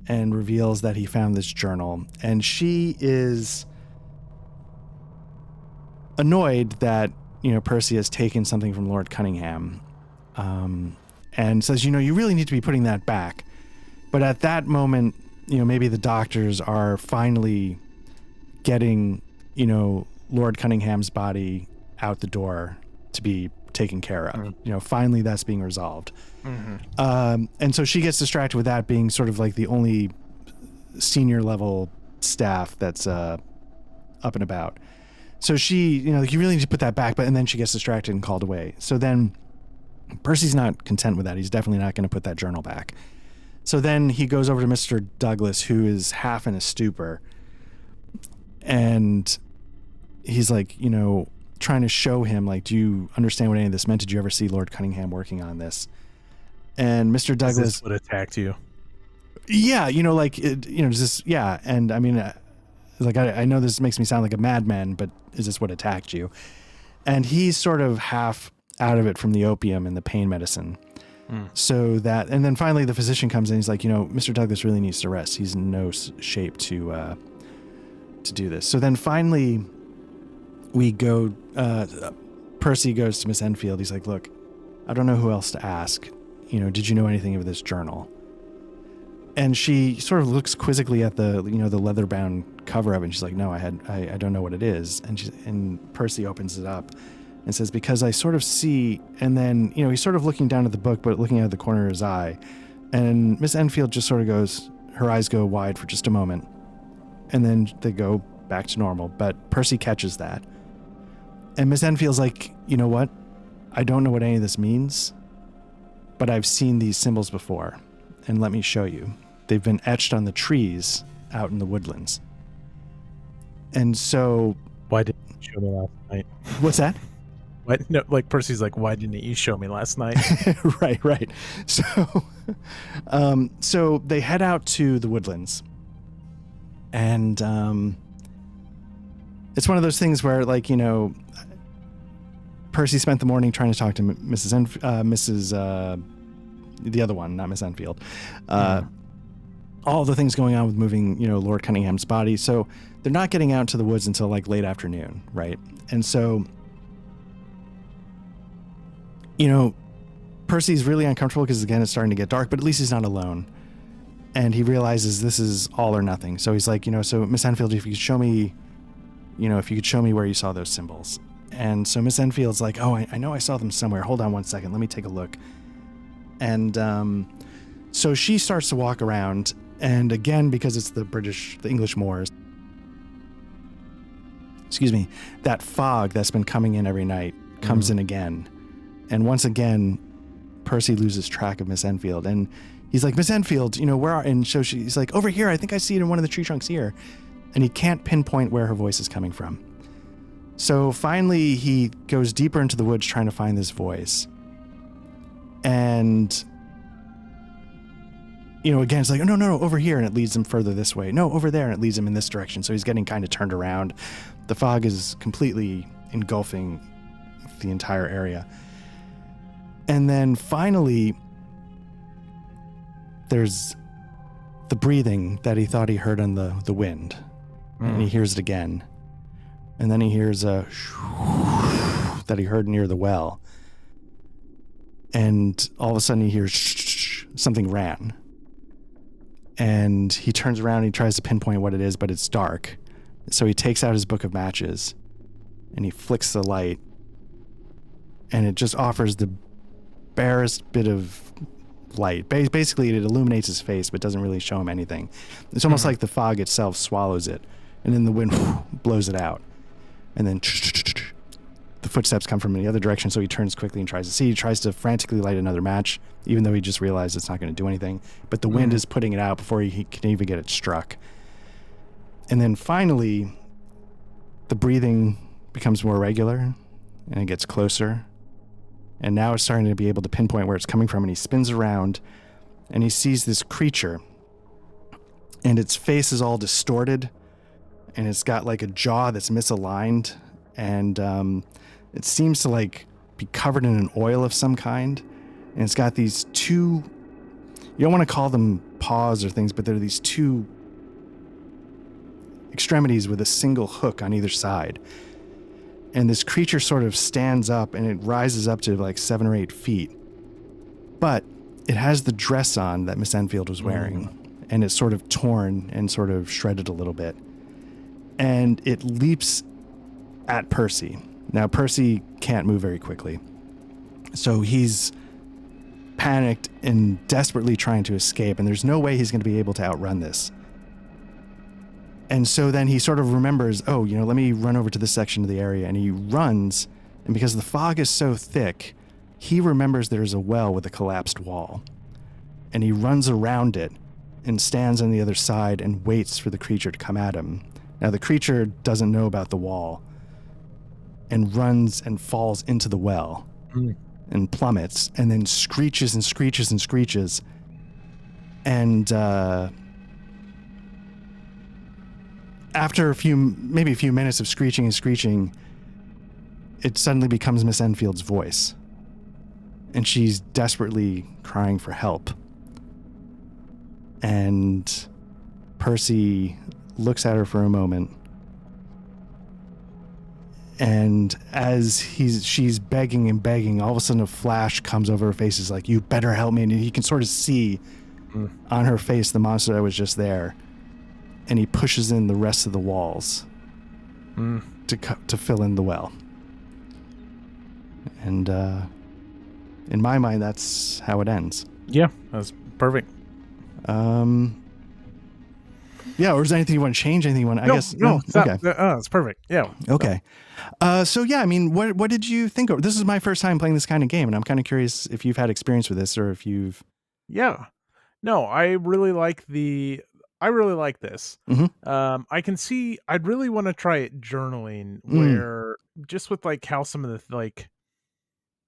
[SPEAKER 1] and reveals that he found this journal, and she is annoyed that Percy has taken something from Lord Cunningham, and says, you really need to be putting that back. But at that moment, maybe the doctors are finally getting Lord Cunningham's body out the door to be taken care of.
[SPEAKER 2] Mm.
[SPEAKER 1] You know, finally that's being resolved.
[SPEAKER 2] Mm-hmm.
[SPEAKER 1] And so she gets distracted with that being sort of like the only senior level staff that's up and about. So she, you know, you really need to put that back, and then she gets distracted and called away. So then Percy's not content with that. He's definitely not going to put that journal back. So then he goes over to Mr. Douglas, who is half in a stupor, and he's like, you know, trying to show him, like, do you understand what any of this meant? Did you ever see Lord Cunningham working on this? And Mr. Douglas,
[SPEAKER 2] Is this what attacked you?
[SPEAKER 1] yeah, you know, like, just, yeah. And I mean, like, I know this makes me sound like a madman, but is this what attacked you? And he's sort of half out of it from the opium and the pain medicine. So that, and then finally the physician comes in. He's like, you know, Mr. Douglas really needs to rest. He's in no shape to do this. So then finally we go, Percy goes to Miss Enfield. He's like, look, I don't know who else to ask. You know, did you know anything of this journal? And she sort of looks quizzically at the, you know, the leather bound cover of it. And she's like, no, I don't know what it is. And Percy opens it up and says, because I sort of see, and then, you know, he's sort of looking down at the book, but looking out of the corner of his eye. And Miss Enfield just sort of goes, her eyes go wide for just a moment. And then they go back to normal. But Percy catches that. And Miss Enfield's like, you know what? I don't know what any of this means, but I've seen these symbols before. And let me show you. They've been etched on the trees out in the woodlands. And so...
[SPEAKER 2] Why didn't you show me last night?
[SPEAKER 1] What's that?
[SPEAKER 2] What? No, like Percy's like, why didn't you show me last night?
[SPEAKER 1] Right. So, so they head out to the woodlands, and it's one of those things where, like, you know, Percy spent the morning trying to talk to the other one, not Miss Enfield. All the things going on with moving, you know, Lord Cunningham's body. So they're not getting out to the woods until like late afternoon, right? And so, you know, Percy's really uncomfortable because, again, it's starting to get dark, but at least he's not alone. And he realizes this is all or nothing. So he's like, you know, so Miss Enfield, if you could show me, you know, if you could show me where you saw those symbols. And so Miss Enfield's like, oh, I know I saw them somewhere. Hold on one second. Let me take a look. And so she starts to walk around. And again, because it's the English Moors, excuse me, that fog that's been coming in every night comes in again. And once again, Percy loses track of Miss Enfield. And he's like, Miss Enfield, you know, where are... And so he's like, over here. I think I see it in one of the tree trunks here. And he can't pinpoint where her voice is coming from. So finally, he goes deeper into the woods trying to find this voice. And, you know, again, it's like, oh, no, over here. And it leads him further this way. No, over there. And it leads him in this direction. So he's getting kind of turned around. The fog is completely engulfing the entire area. And then finally, there's the breathing that he thought he heard on the wind. And he hears it again. And then he hears a that he heard near the well. And all of a sudden he hears something ran. And he turns around and he tries to pinpoint what it is, but it's dark. So he takes out his book of matches and he flicks the light. And it just offers the barest bit of light. Basically, it illuminates his face, but doesn't really show him anything. It's almost like the fog itself swallows it, and then the wind blows it out. And then the footsteps come from the other direction, so he turns quickly and tries to see. He tries to frantically light another match, even though he just realized it's not going to do anything. But the wind is putting it out before he can even get it struck. And then finally, the breathing becomes more regular, and it gets closer. And now it's starting to be able to pinpoint where it's coming from. And he spins around and he sees this creature. And its face is all distorted. And it's got like a jaw that's misaligned. And it seems to like be covered in an oil of some kind. And it's got these two, you don't want to call them paws or things, but they're these two extremities with a single hook on either side. And this creature sort of stands up and it rises up to like 7 or 8 feet. But it has the dress on that Miss Enfield was wearing. And it's sort of torn and sort of shredded a little bit. And it leaps at Percy. Now, Percy can't move very quickly. So he's panicked and desperately trying to escape, and there's no way he's going to be able to outrun this. And so then he sort of remembers, oh, let me run over to this section of the area, and he runs, and because the fog is so thick, he remembers there's a well with a collapsed wall. And he runs around it and stands on the other side and waits for the creature to come at him. Now, the creature doesn't know about the wall and runs and falls into the well and plummets and then screeches and screeches and screeches. And after maybe a few minutes of screeching and screeching, it suddenly becomes Miss Enfield's voice. And she's desperately crying for help. And Percy looks at her for a moment. And as she's begging and begging, all of a sudden a flash comes over her face. It's like, you better help me. And he can sort of see on her face the monster that was just there. And he pushes in the rest of the walls to fill in the well. And in my mind, that's how it ends.
[SPEAKER 2] Yeah, that's perfect.
[SPEAKER 1] Yeah, or is there anything you want to change? Anything you want to,
[SPEAKER 2] okay. It's perfect. Yeah.
[SPEAKER 1] Okay. So yeah, I mean, what did you think of? This is my first time playing this kind of game, and I'm kind of curious if you've had experience with this or if you've.
[SPEAKER 2] Yeah. No, I really like this.
[SPEAKER 1] Mm-hmm.
[SPEAKER 2] I can see, I'd really want to try it journaling where just with like how some of the like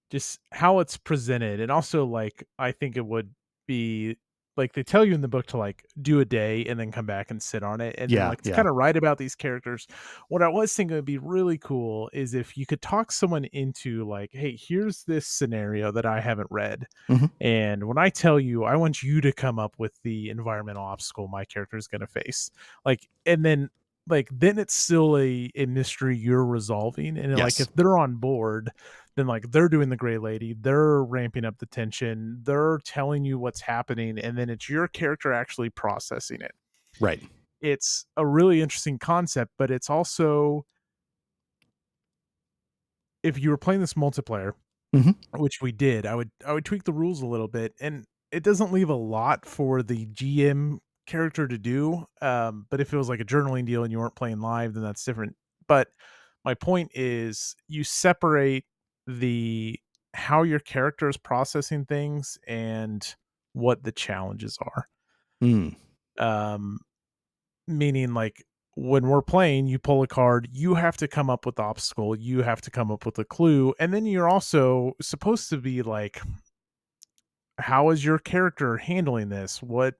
[SPEAKER 2] just how it's presented, and also like I think it would be like they tell you in the book to like do a day and then come back and sit on it and then like to kind of write about these characters. What I was thinking would be really cool is if you could talk someone into like, hey, here's this scenario that I haven't read, and when I tell you, I want you to come up with the environmental obstacle my character is going to face, like, and then it's still a mystery you're resolving, and like if they're on board, then like they're doing the Gray Lady, they're ramping up the tension, they're telling you what's happening, and then it's your character actually processing it.
[SPEAKER 1] Right.
[SPEAKER 2] It's a really interesting concept, but it's also, if you were playing this multiplayer, which we did, I would tweak the rules a little bit, and it doesn't leave a lot for the GM character to do. But if it was like a journaling deal and you weren't playing live, then that's different. But my point is, you separate how your character is processing things and what the challenges are. Meaning like when we're playing, you pull a card, you have to come up with the obstacle, you have to come up with a clue, and then you're also supposed to be like, how is your character handling this? What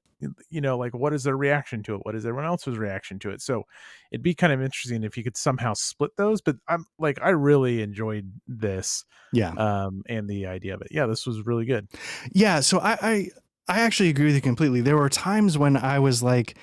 [SPEAKER 2] like what is their reaction to it? What is everyone else's reaction to it? So it'd be kind of interesting if you could somehow split those. But I really enjoyed this.
[SPEAKER 1] Yeah.
[SPEAKER 2] And the idea of it. Yeah, this was really good.
[SPEAKER 1] Yeah. So I actually agree with you completely. There were times when I was like,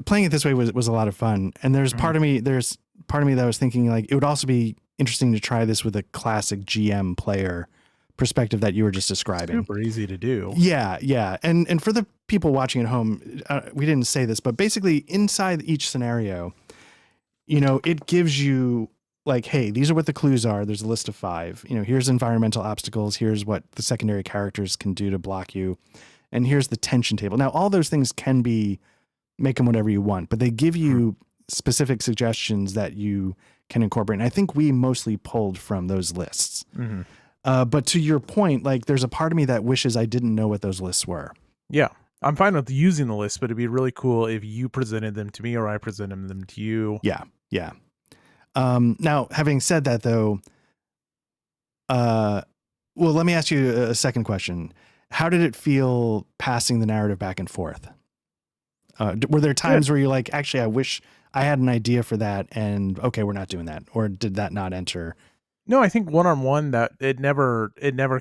[SPEAKER 1] playing it this way was a lot of fun. And there's part of me that was thinking like, it would also be interesting to try this with a classic GM player perspective that you were just describing.
[SPEAKER 2] Super easy to do.
[SPEAKER 1] Yeah. And for the people watching at home, we didn't say this, but basically inside each scenario, it gives you like, hey, these are what the clues are. There's a list of 5. Here's environmental obstacles. Here's what the secondary characters can do to block you. And here's the tension table. Now, all those things can make them whatever you want, but they give you specific suggestions that you can incorporate. And I think we mostly pulled from those lists. But to your point, like there's a part of me that wishes I didn't know what those lists were.
[SPEAKER 2] Yeah. I'm fine with using the list, but it'd be really cool if you presented them to me or I presented them to you.
[SPEAKER 1] Yeah. Now, having said that though, well, let me ask you a second question. How did it feel passing the narrative back and forth? Were there times where you're like, actually, I wish I had an idea for that, and okay, we're not doing that, or did that not enter?
[SPEAKER 2] No, I think one-on-one that it never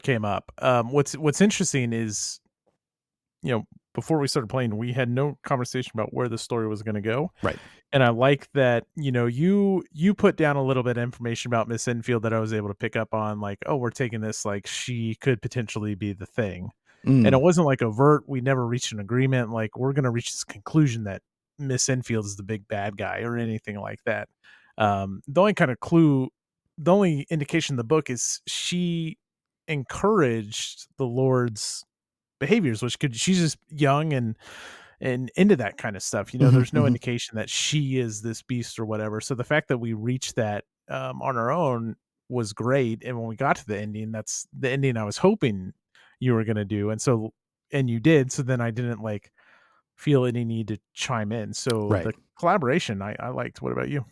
[SPEAKER 2] came up. What's interesting is, before we started playing, we had no conversation about where the story was going to go.
[SPEAKER 1] Right.
[SPEAKER 2] And I like that, you put down a little bit of information about Miss Enfield that I was able to pick up on, like, oh, we're taking this, like she could potentially be the thing. And it wasn't like overt. We never reached an agreement. Like we're going to reach this conclusion that Miss Enfield is the big bad guy or anything like that. The only kind of clue the only indication in the book is she encouraged the Lord's behaviors, which she's just young and into that kind of stuff.
[SPEAKER 1] Mhm,
[SPEAKER 2] There's no
[SPEAKER 1] mhm.
[SPEAKER 2] indication that she is this beast or whatever. So the fact that we reached that on our own was great. And when we got to the ending, that's the ending I was hoping you were going to do. And you did. So then I didn't like feel any need to chime in. So
[SPEAKER 1] Right.
[SPEAKER 2] the collaboration I liked. What about you?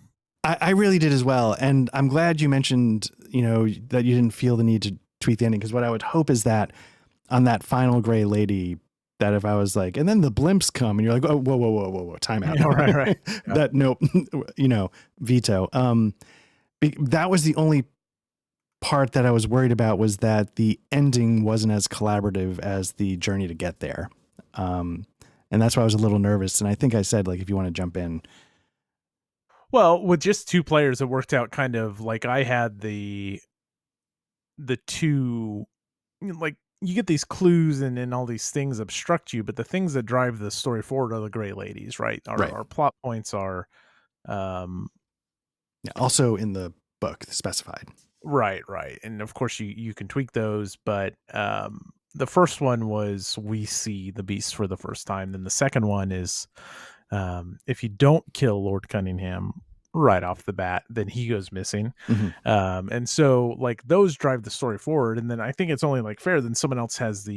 [SPEAKER 1] I really did as well. And I'm glad you mentioned, that you didn't feel the need to tweak the ending, because what I would hope is that on that final gray lady, that if I was like, and then the blimps come and you're like, oh, whoa, whoa, whoa, whoa, whoa, time out.
[SPEAKER 2] Yeah, right. Yeah.
[SPEAKER 1] That nope, veto. That was the only part that I was worried about, was that the ending wasn't as collaborative as the journey to get there. And that's why I was a little nervous. And I think I said, like, if you want to jump in.
[SPEAKER 2] Well, with just two players, it worked out kind of like I had the two, like you get these clues and all these things obstruct you, but the things that drive the story forward are the gray ladies, right? Our,
[SPEAKER 1] Right.
[SPEAKER 2] our plot points are um
[SPEAKER 1] Yeah, also in the book specified.
[SPEAKER 2] right. And of course you can tweak those, but the first one was we see the beast for the first time. Then the second one is if you don't kill Lord Cunningham right off the bat, then he goes missing.
[SPEAKER 1] Mhm.
[SPEAKER 2] And so like those drive the story forward. And then I think it's only like fair then someone else has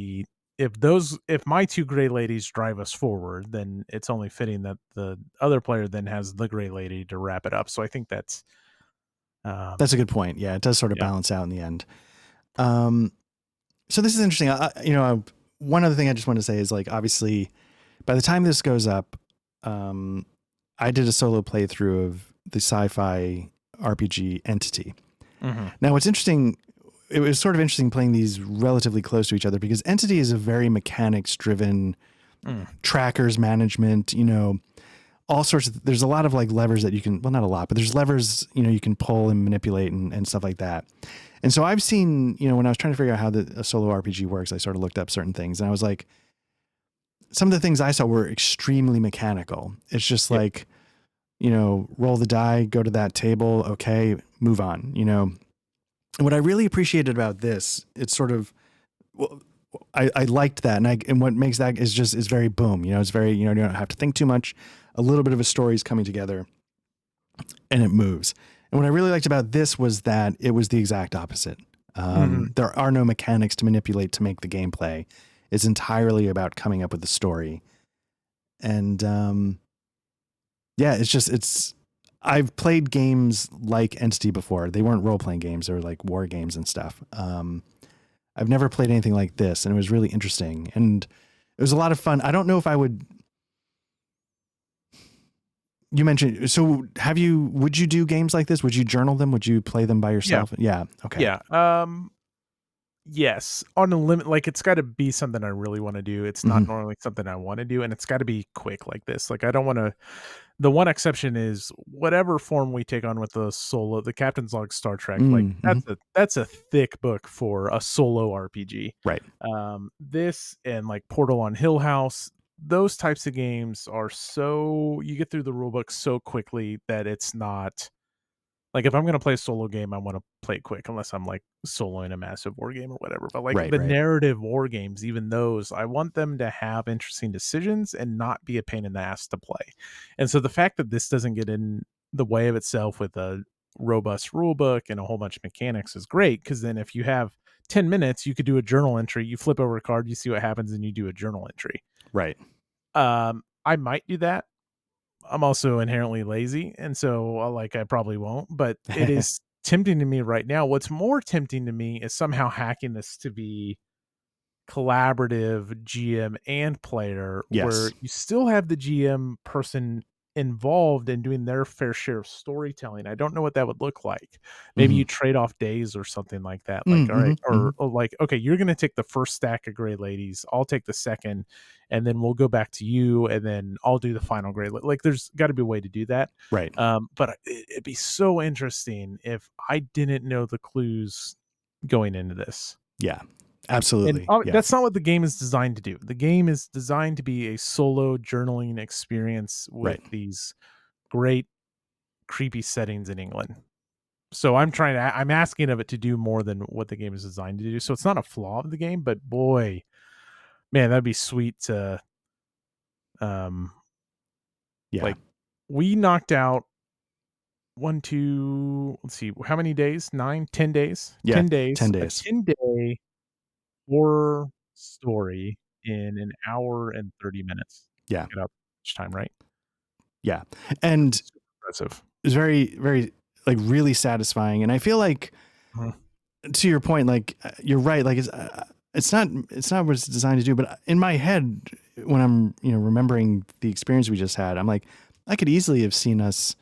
[SPEAKER 2] if my two gray ladies drive us forward, then it's only fitting that the other player then has the gray lady to wrap it up. So I think that's
[SPEAKER 1] That's a good point. Yeah, it does sort of
[SPEAKER 2] yeah.
[SPEAKER 1] balance out in the end. So this is interesting. One other thing I just want to say is, like, obviously, by the time this goes up, I did a solo playthrough of the sci-fi RPG Entity.
[SPEAKER 2] Mhm.
[SPEAKER 1] Now, what's interesting, it was sort of interesting playing these relatively close to each other, because Entity is a very mechanics-driven
[SPEAKER 2] Mm.
[SPEAKER 1] trackers management, all sorts of, there's a lot of like levers that you can, well, not a lot, but there's levers, you can pull and manipulate and stuff like that. And so I've seen, when I was trying to figure out how a solo RPG works, I sort of looked up certain things, and I was like, some of the things I saw were extremely mechanical. It's just
[SPEAKER 2] Yep.
[SPEAKER 1] like, roll the die, go to that table. Okay, move on, And what I really appreciated about this, it's sort of, well, I liked that. And what makes that is very boom, it's very, you don't have to think too much. A little bit of a story is coming together and it moves. And what I really liked about this was that it was the exact opposite.
[SPEAKER 2] Mhm.
[SPEAKER 1] There are no mechanics to manipulate to make the gameplay. It's entirely about coming up with the story. And yeah, I've played games like Entity before. They weren't role-playing games, they were like war games and stuff. I've never played anything like this, and it was really interesting. And it was a lot of fun. I don't know if I would. You mentioned, so would you do games like this? Would you journal them? Would you play them by
[SPEAKER 2] Yeah.
[SPEAKER 1] yourself? Yeah. Okay.
[SPEAKER 2] Yeah. Yes, on a limit, like it's got to be something I really want to do. It's not
[SPEAKER 1] Hmm.
[SPEAKER 2] normally something I want to do, and it's got to be quick like this. Like I don't want to. The one exception is whatever form we take on with the Captain's Log Star Trek. Like
[SPEAKER 1] Mm-hmm.
[SPEAKER 2] that's a thick book for a solo RPG.
[SPEAKER 1] Right.
[SPEAKER 2] This and like Portal on Hill House, those types of games are so you get through the rule book so quickly that it's not. Like, if I'm gonna play a solo game, I wanna play it quick unless I'm, like, soloing a massive war game or whatever, but, like,
[SPEAKER 1] Right.
[SPEAKER 2] the
[SPEAKER 1] Right.
[SPEAKER 2] narrative war games, even those, I want them to have interesting decisions and not be a pain in the ass to play, and so the fact that this doesn't get in the way of itself with a robust rule book and a whole bunch of mechanics is great. Because then if you have 10 minutes, you could do a journal entry, you flip over a card, you see what happens, and you do a journal entry.
[SPEAKER 1] Right.
[SPEAKER 2] I might do that. I'm also inherently lazy, and so, like, I probably won't, but it is tempting to me right now. What's more tempting to me is somehow hacking this to be collaborative GM and player, where
[SPEAKER 1] Yes.
[SPEAKER 2] you still have the GM person involved in doing their fair share of storytelling. I don't know what that would look like. Maybe
[SPEAKER 1] Mm-hmm.
[SPEAKER 2] you trade off days or something like that. Like, all
[SPEAKER 1] Mm-hmm.
[SPEAKER 2] right,
[SPEAKER 1] Mm-hmm.
[SPEAKER 2] or like, okay, you're going to take the first stack of gray ladies. I'll take the second, and then we'll go back to you, and then I'll do the final gray. Like, there's got to be a way to do that.
[SPEAKER 1] Right.
[SPEAKER 2] But it'd be so interesting if I didn't know the clues going into this.
[SPEAKER 1] Yeah.
[SPEAKER 2] And
[SPEAKER 1] Absolutely. Yeah.
[SPEAKER 2] that's not what the game is designed to do. The game is designed to be a solo journaling experience with
[SPEAKER 1] Right.
[SPEAKER 2] these great creepy settings in England. So I'm asking of it to do more than what the game is designed to do. So it's not a flaw of the game, but boy, man, that'd be sweet to,
[SPEAKER 1] Yeah.
[SPEAKER 2] like, we knocked out let's see, how many days? 9, 10 days?
[SPEAKER 1] Yeah.
[SPEAKER 2] 10 days.
[SPEAKER 1] 10
[SPEAKER 2] A
[SPEAKER 1] days.
[SPEAKER 2] 10-day horror story in an hour and 30 minutes.
[SPEAKER 1] Yeah.
[SPEAKER 2] Look it up each time, right?
[SPEAKER 1] Yeah. And
[SPEAKER 2] Super impressive.
[SPEAKER 1] it was very, very, like, really satisfying. And I feel like,
[SPEAKER 2] Mhm.
[SPEAKER 1] to your point, like, you're right. Like, it's not what it's designed to do. But in my head, when I'm, remembering the experience we just had, I'm like, I could easily have seen us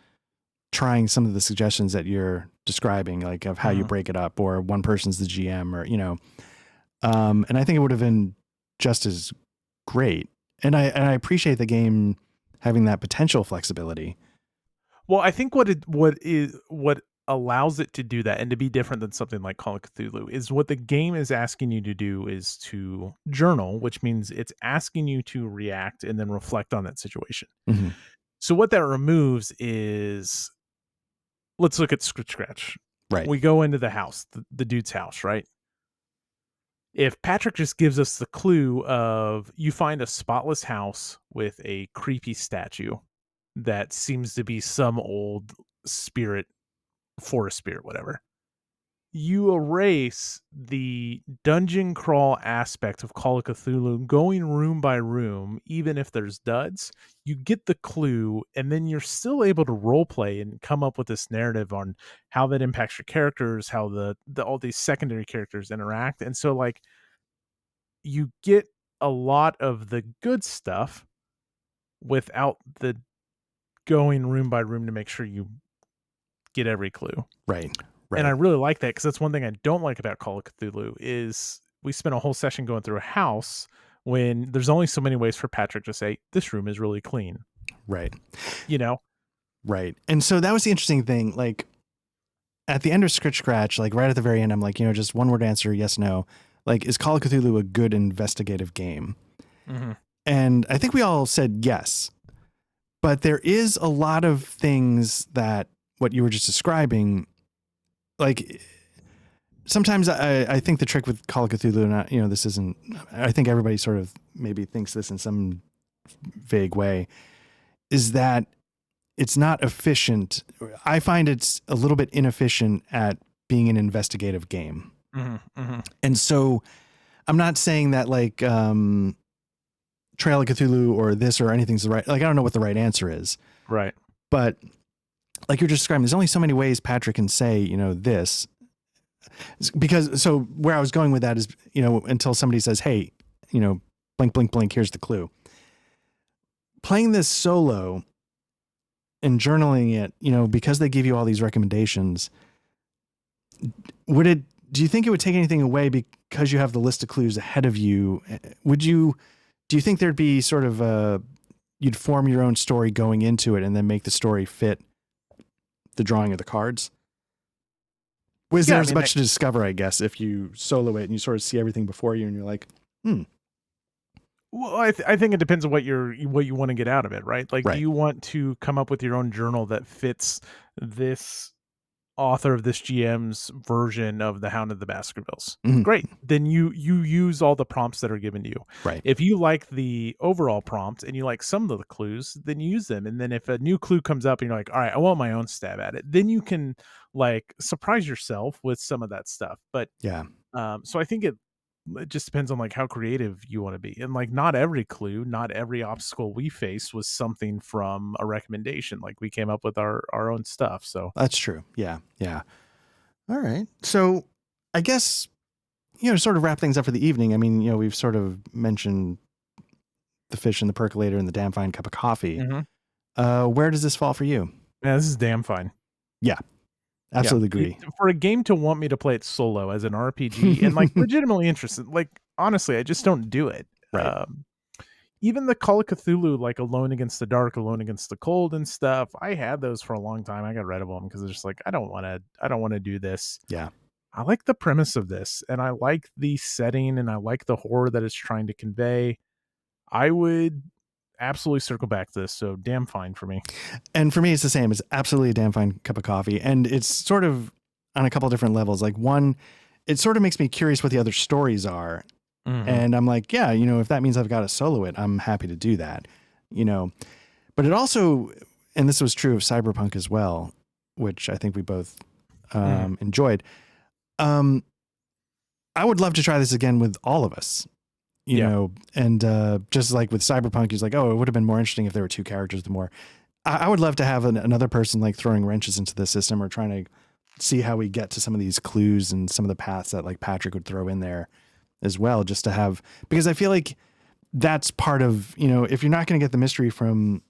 [SPEAKER 1] trying some of the suggestions that you're describing, like of how you break it up, or one person's the GM, or, and I think it would have been just as great. And I appreciate the game having that potential flexibility.
[SPEAKER 2] Well, I think what allows it to do that and to be different than something like Call of Cthulhu is what the game is asking you to do is to journal, which means it's asking you to react and then reflect on that situation.
[SPEAKER 1] Mm-hmm.
[SPEAKER 2] So what that removes is, let's look at Scratch.
[SPEAKER 1] Right.
[SPEAKER 2] We go into the house, the dude's house, right? If Patrick just gives us the clue of you find a spotless house with a creepy statue that seems to be some old spirit, forest spirit, whatever. You erase the dungeon crawl aspect of Call of Cthulhu, going room by room, even if there's duds. You get the clue, and then you're still able to roleplay and come up with this narrative on how that impacts your characters, how the all these secondary characters interact. And so, like, you get a lot of the good stuff without the going room by room to make sure you get every clue.
[SPEAKER 1] Right.
[SPEAKER 2] And I really like that, because that's one thing I don't like about Call of Cthulhu is we spent a whole session going through a house when there's only so many ways for Patrick to say, this room is really clean.
[SPEAKER 1] Right.
[SPEAKER 2] Right.
[SPEAKER 1] And so that was the interesting thing. Like, at the end of Scratch, like right at the very end, I'm like, just one word answer, yes, no. Like, is Call of Cthulhu a good investigative game?
[SPEAKER 2] Mm-hmm.
[SPEAKER 1] And I think we all said yes. But there is a lot of things that what you were just describing, like, sometimes I think the trick with Call of Cthulhu, and this isn't, I think everybody sort of maybe thinks this in some vague way, is that it's not efficient. I find it's a little bit inefficient at being an investigative game.
[SPEAKER 2] Mm-hmm. Mm-hmm.
[SPEAKER 1] And so I'm not saying that, like, Trail of Cthulhu or this or anything's the right, like, I don't know what the right answer is.
[SPEAKER 2] Right.
[SPEAKER 1] But like you're just describing, there's only so many ways Patrick can say, this. Because, so where I was going with that is, until somebody says, hey, blink, blink, blink, here's the clue. Playing this solo and journaling it, because they give you all these recommendations, do you think it would take anything away because you have the list of clues ahead of you? Do you think there'd be sort of you'd form your own story going into it and then make the story fit the drawing of the cards? There's much to discover, I guess, if you solo it and you sort of see everything before you and you're like,
[SPEAKER 2] Well, I think it depends on what you want to get out of it, right? Like, do you want to come up with your own journal that fits this author of this GM's version of the Hound of the Baskervilles?
[SPEAKER 1] Mm-hmm.
[SPEAKER 2] Great. Then you use all the prompts that are given to you.
[SPEAKER 1] Right.
[SPEAKER 2] If you like the overall prompt and you like some of the clues, then you use them. And then if a new clue comes up and you're like, all right, I want my own stab at it, then you can, like, surprise yourself with some of that stuff. But
[SPEAKER 1] yeah.
[SPEAKER 2] So I think it just depends on, like, how creative you want to be. And, like, not every clue, not every obstacle we faced was something from a recommendation. Like, we came up with our own stuff. So
[SPEAKER 1] that's true. Yeah. Yeah. All right. So I guess, to sort of wrap things up for the evening, I mean, we've sort of mentioned the fish in the percolator and the damn fine cup of coffee.
[SPEAKER 2] Mm-hmm.
[SPEAKER 1] Where does this fall for you?
[SPEAKER 2] Yeah, this is damn fine.
[SPEAKER 1] Yeah. Absolutely agree.
[SPEAKER 2] For a game to want me to play it solo as an RPG and, like, legitimately interested, like, honestly, I just don't do it.
[SPEAKER 1] Right.
[SPEAKER 2] Even the Call of Cthulhu, like Alone Against the Dark, Alone Against the Cold and stuff, I had those for a long time. I got rid of them because it's just like, I don't want to do this.
[SPEAKER 1] Yeah.
[SPEAKER 2] I like the premise of this, and I like the setting, and I like the horror that it's trying to convey. I would absolutely circle back to this, so damn fine for me.
[SPEAKER 1] And for me, it's the same. It's absolutely a damn fine cup of coffee. And it's sort of, on a couple different levels. Like one, it sort of makes me curious what the other stories are.
[SPEAKER 2] Mhm.
[SPEAKER 1] And I'm like, yeah, if that means I've got to solo it, I'm happy to do that, But it also, and this was true of Cyberpunk as well, which I think we both enjoyed. I would love to try this again with all of us, and just like with Cyberpunk, he's like, oh, it would have been more interesting if there were two characters. The more, I would love to have another person like throwing wrenches into the system or trying to see how we get to some of these clues and some of the paths that like Patrick would throw in there as well, just to have, because I feel like that's part of, if you're not going to get the mystery from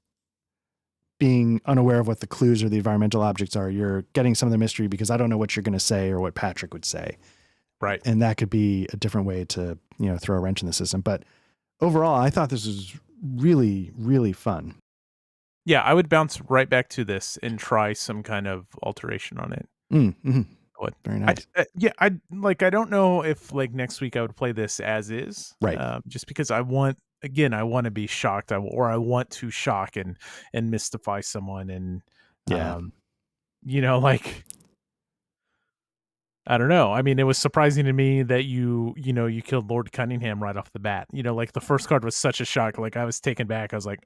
[SPEAKER 1] being unaware of what the clues or the environmental objects are, you're getting some of the mystery because I don't know what you're going to say or what Patrick would say.
[SPEAKER 2] Right.
[SPEAKER 1] And that could be a different way to, throw a wrench in the system. But overall, I thought this was really, really fun.
[SPEAKER 2] Yeah, I would bounce right back to this and try some kind of alteration on it.
[SPEAKER 1] Mm-hmm.
[SPEAKER 2] What?
[SPEAKER 1] Very nice.
[SPEAKER 2] I don't know if like next week I would play this as is,
[SPEAKER 1] Right.
[SPEAKER 2] just because I want to be shocked, or I want to shock and mystify someone, and like, I don't know. I mean, it was surprising to me that you killed Lord Cunningham right off the bat. Like the first card was such a shock. Like I was taken back. I was like,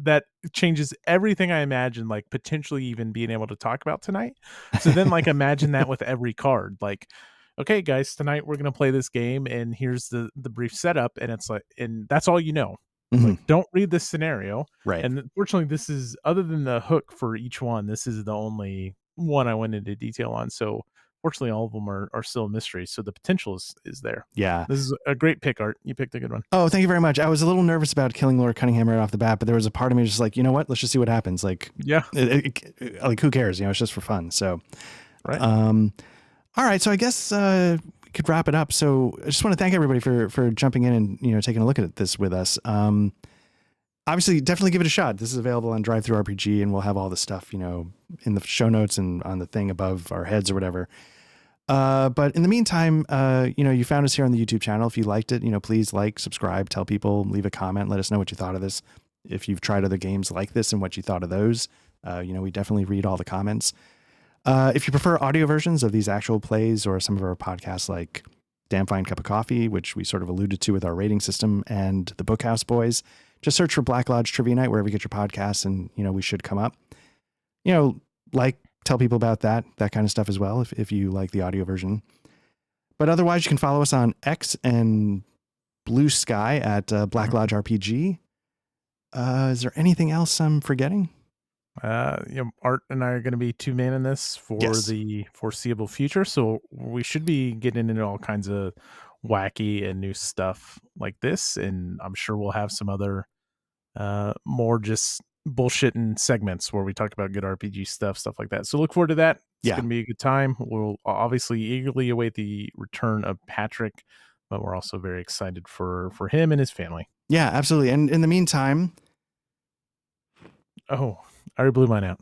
[SPEAKER 2] that changes everything I imagined, like potentially even being able to talk about tonight. So then like imagine that with every card. Like, okay, guys, tonight we're gonna play this game, and here's the brief setup, and it's like, and that's all you know. It's like, don't read this scenario.
[SPEAKER 1] Right.
[SPEAKER 2] And unfortunately, this is, other than the hook for each one, this is the only one I went into detail on. So fortunately, all of them are still a mystery. So the potential is there.
[SPEAKER 1] Yeah.
[SPEAKER 2] This is a great pick, Art. You picked a good one.
[SPEAKER 1] Oh, thank you very much. I was a little nervous about killing Lord Cunningham right off the bat, but there was a part of me just like, you know what? Let's just see what happens. Like,
[SPEAKER 2] yeah,
[SPEAKER 1] like who cares? It's just for fun. So,
[SPEAKER 2] right.
[SPEAKER 1] All right. So I guess we could wrap it up. So I just want to thank everybody for jumping in and taking a look at this with us. Obviously, definitely give it a shot. This is available on Drive-Thru RPG, and we'll have all the stuff in the show notes and on the thing above our heads or whatever. But in the meantime, you found us here on the YouTube channel. If you liked it, please like, subscribe, tell people, leave a comment, let us know what you thought of this. If you've tried other games like this and what you thought of those, we definitely read all the comments. If you prefer audio versions of these actual plays or some of our podcasts like Damn Fine Cup of Coffee, which we sort of alluded to with our rating system, and the Bookhouse Boys, just search for Black Lodge Trivia Night wherever you get your podcasts, and, we should come up. Tell people about that kind of stuff as well, if you like the audio version. But otherwise, you can follow us on X and Blue Sky at Black Lodge RPG. Is there anything else I'm forgetting?
[SPEAKER 2] Art and I are going to be two men in this for the foreseeable future, so we should be getting into all kinds of wacky and new stuff like this, and I'm sure we'll have some other more just bullshitting segments where we talk about good RPG stuff like that. So look forward to that. It's going to be a good time. We'll obviously eagerly await the return of Patrick, but we're also very excited for him and his family.
[SPEAKER 1] Yeah, absolutely. And in the meantime,
[SPEAKER 2] I already blew mine out.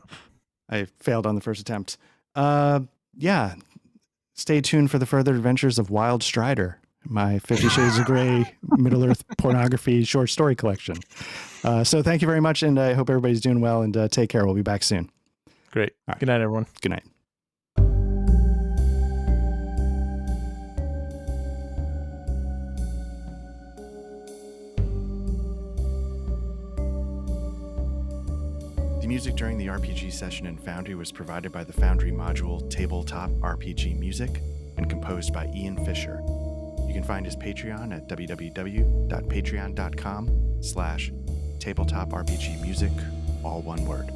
[SPEAKER 1] I failed on the first attempt. Stay tuned for the further adventures of Wild Strider, my 50 Shades of Grey Middle-earth pornography short story collection. So thank you very much, and I hope everybody's doing well, and take care. We'll be back soon.
[SPEAKER 2] Great. Right. Good night, everyone.
[SPEAKER 1] Good night. The music during the RPG session in Foundry was provided by the Foundry module Tabletop RPG Music and composed by Ian Fisher. You can find his Patreon at www.patreon.com/tabletop RPG music, all one word.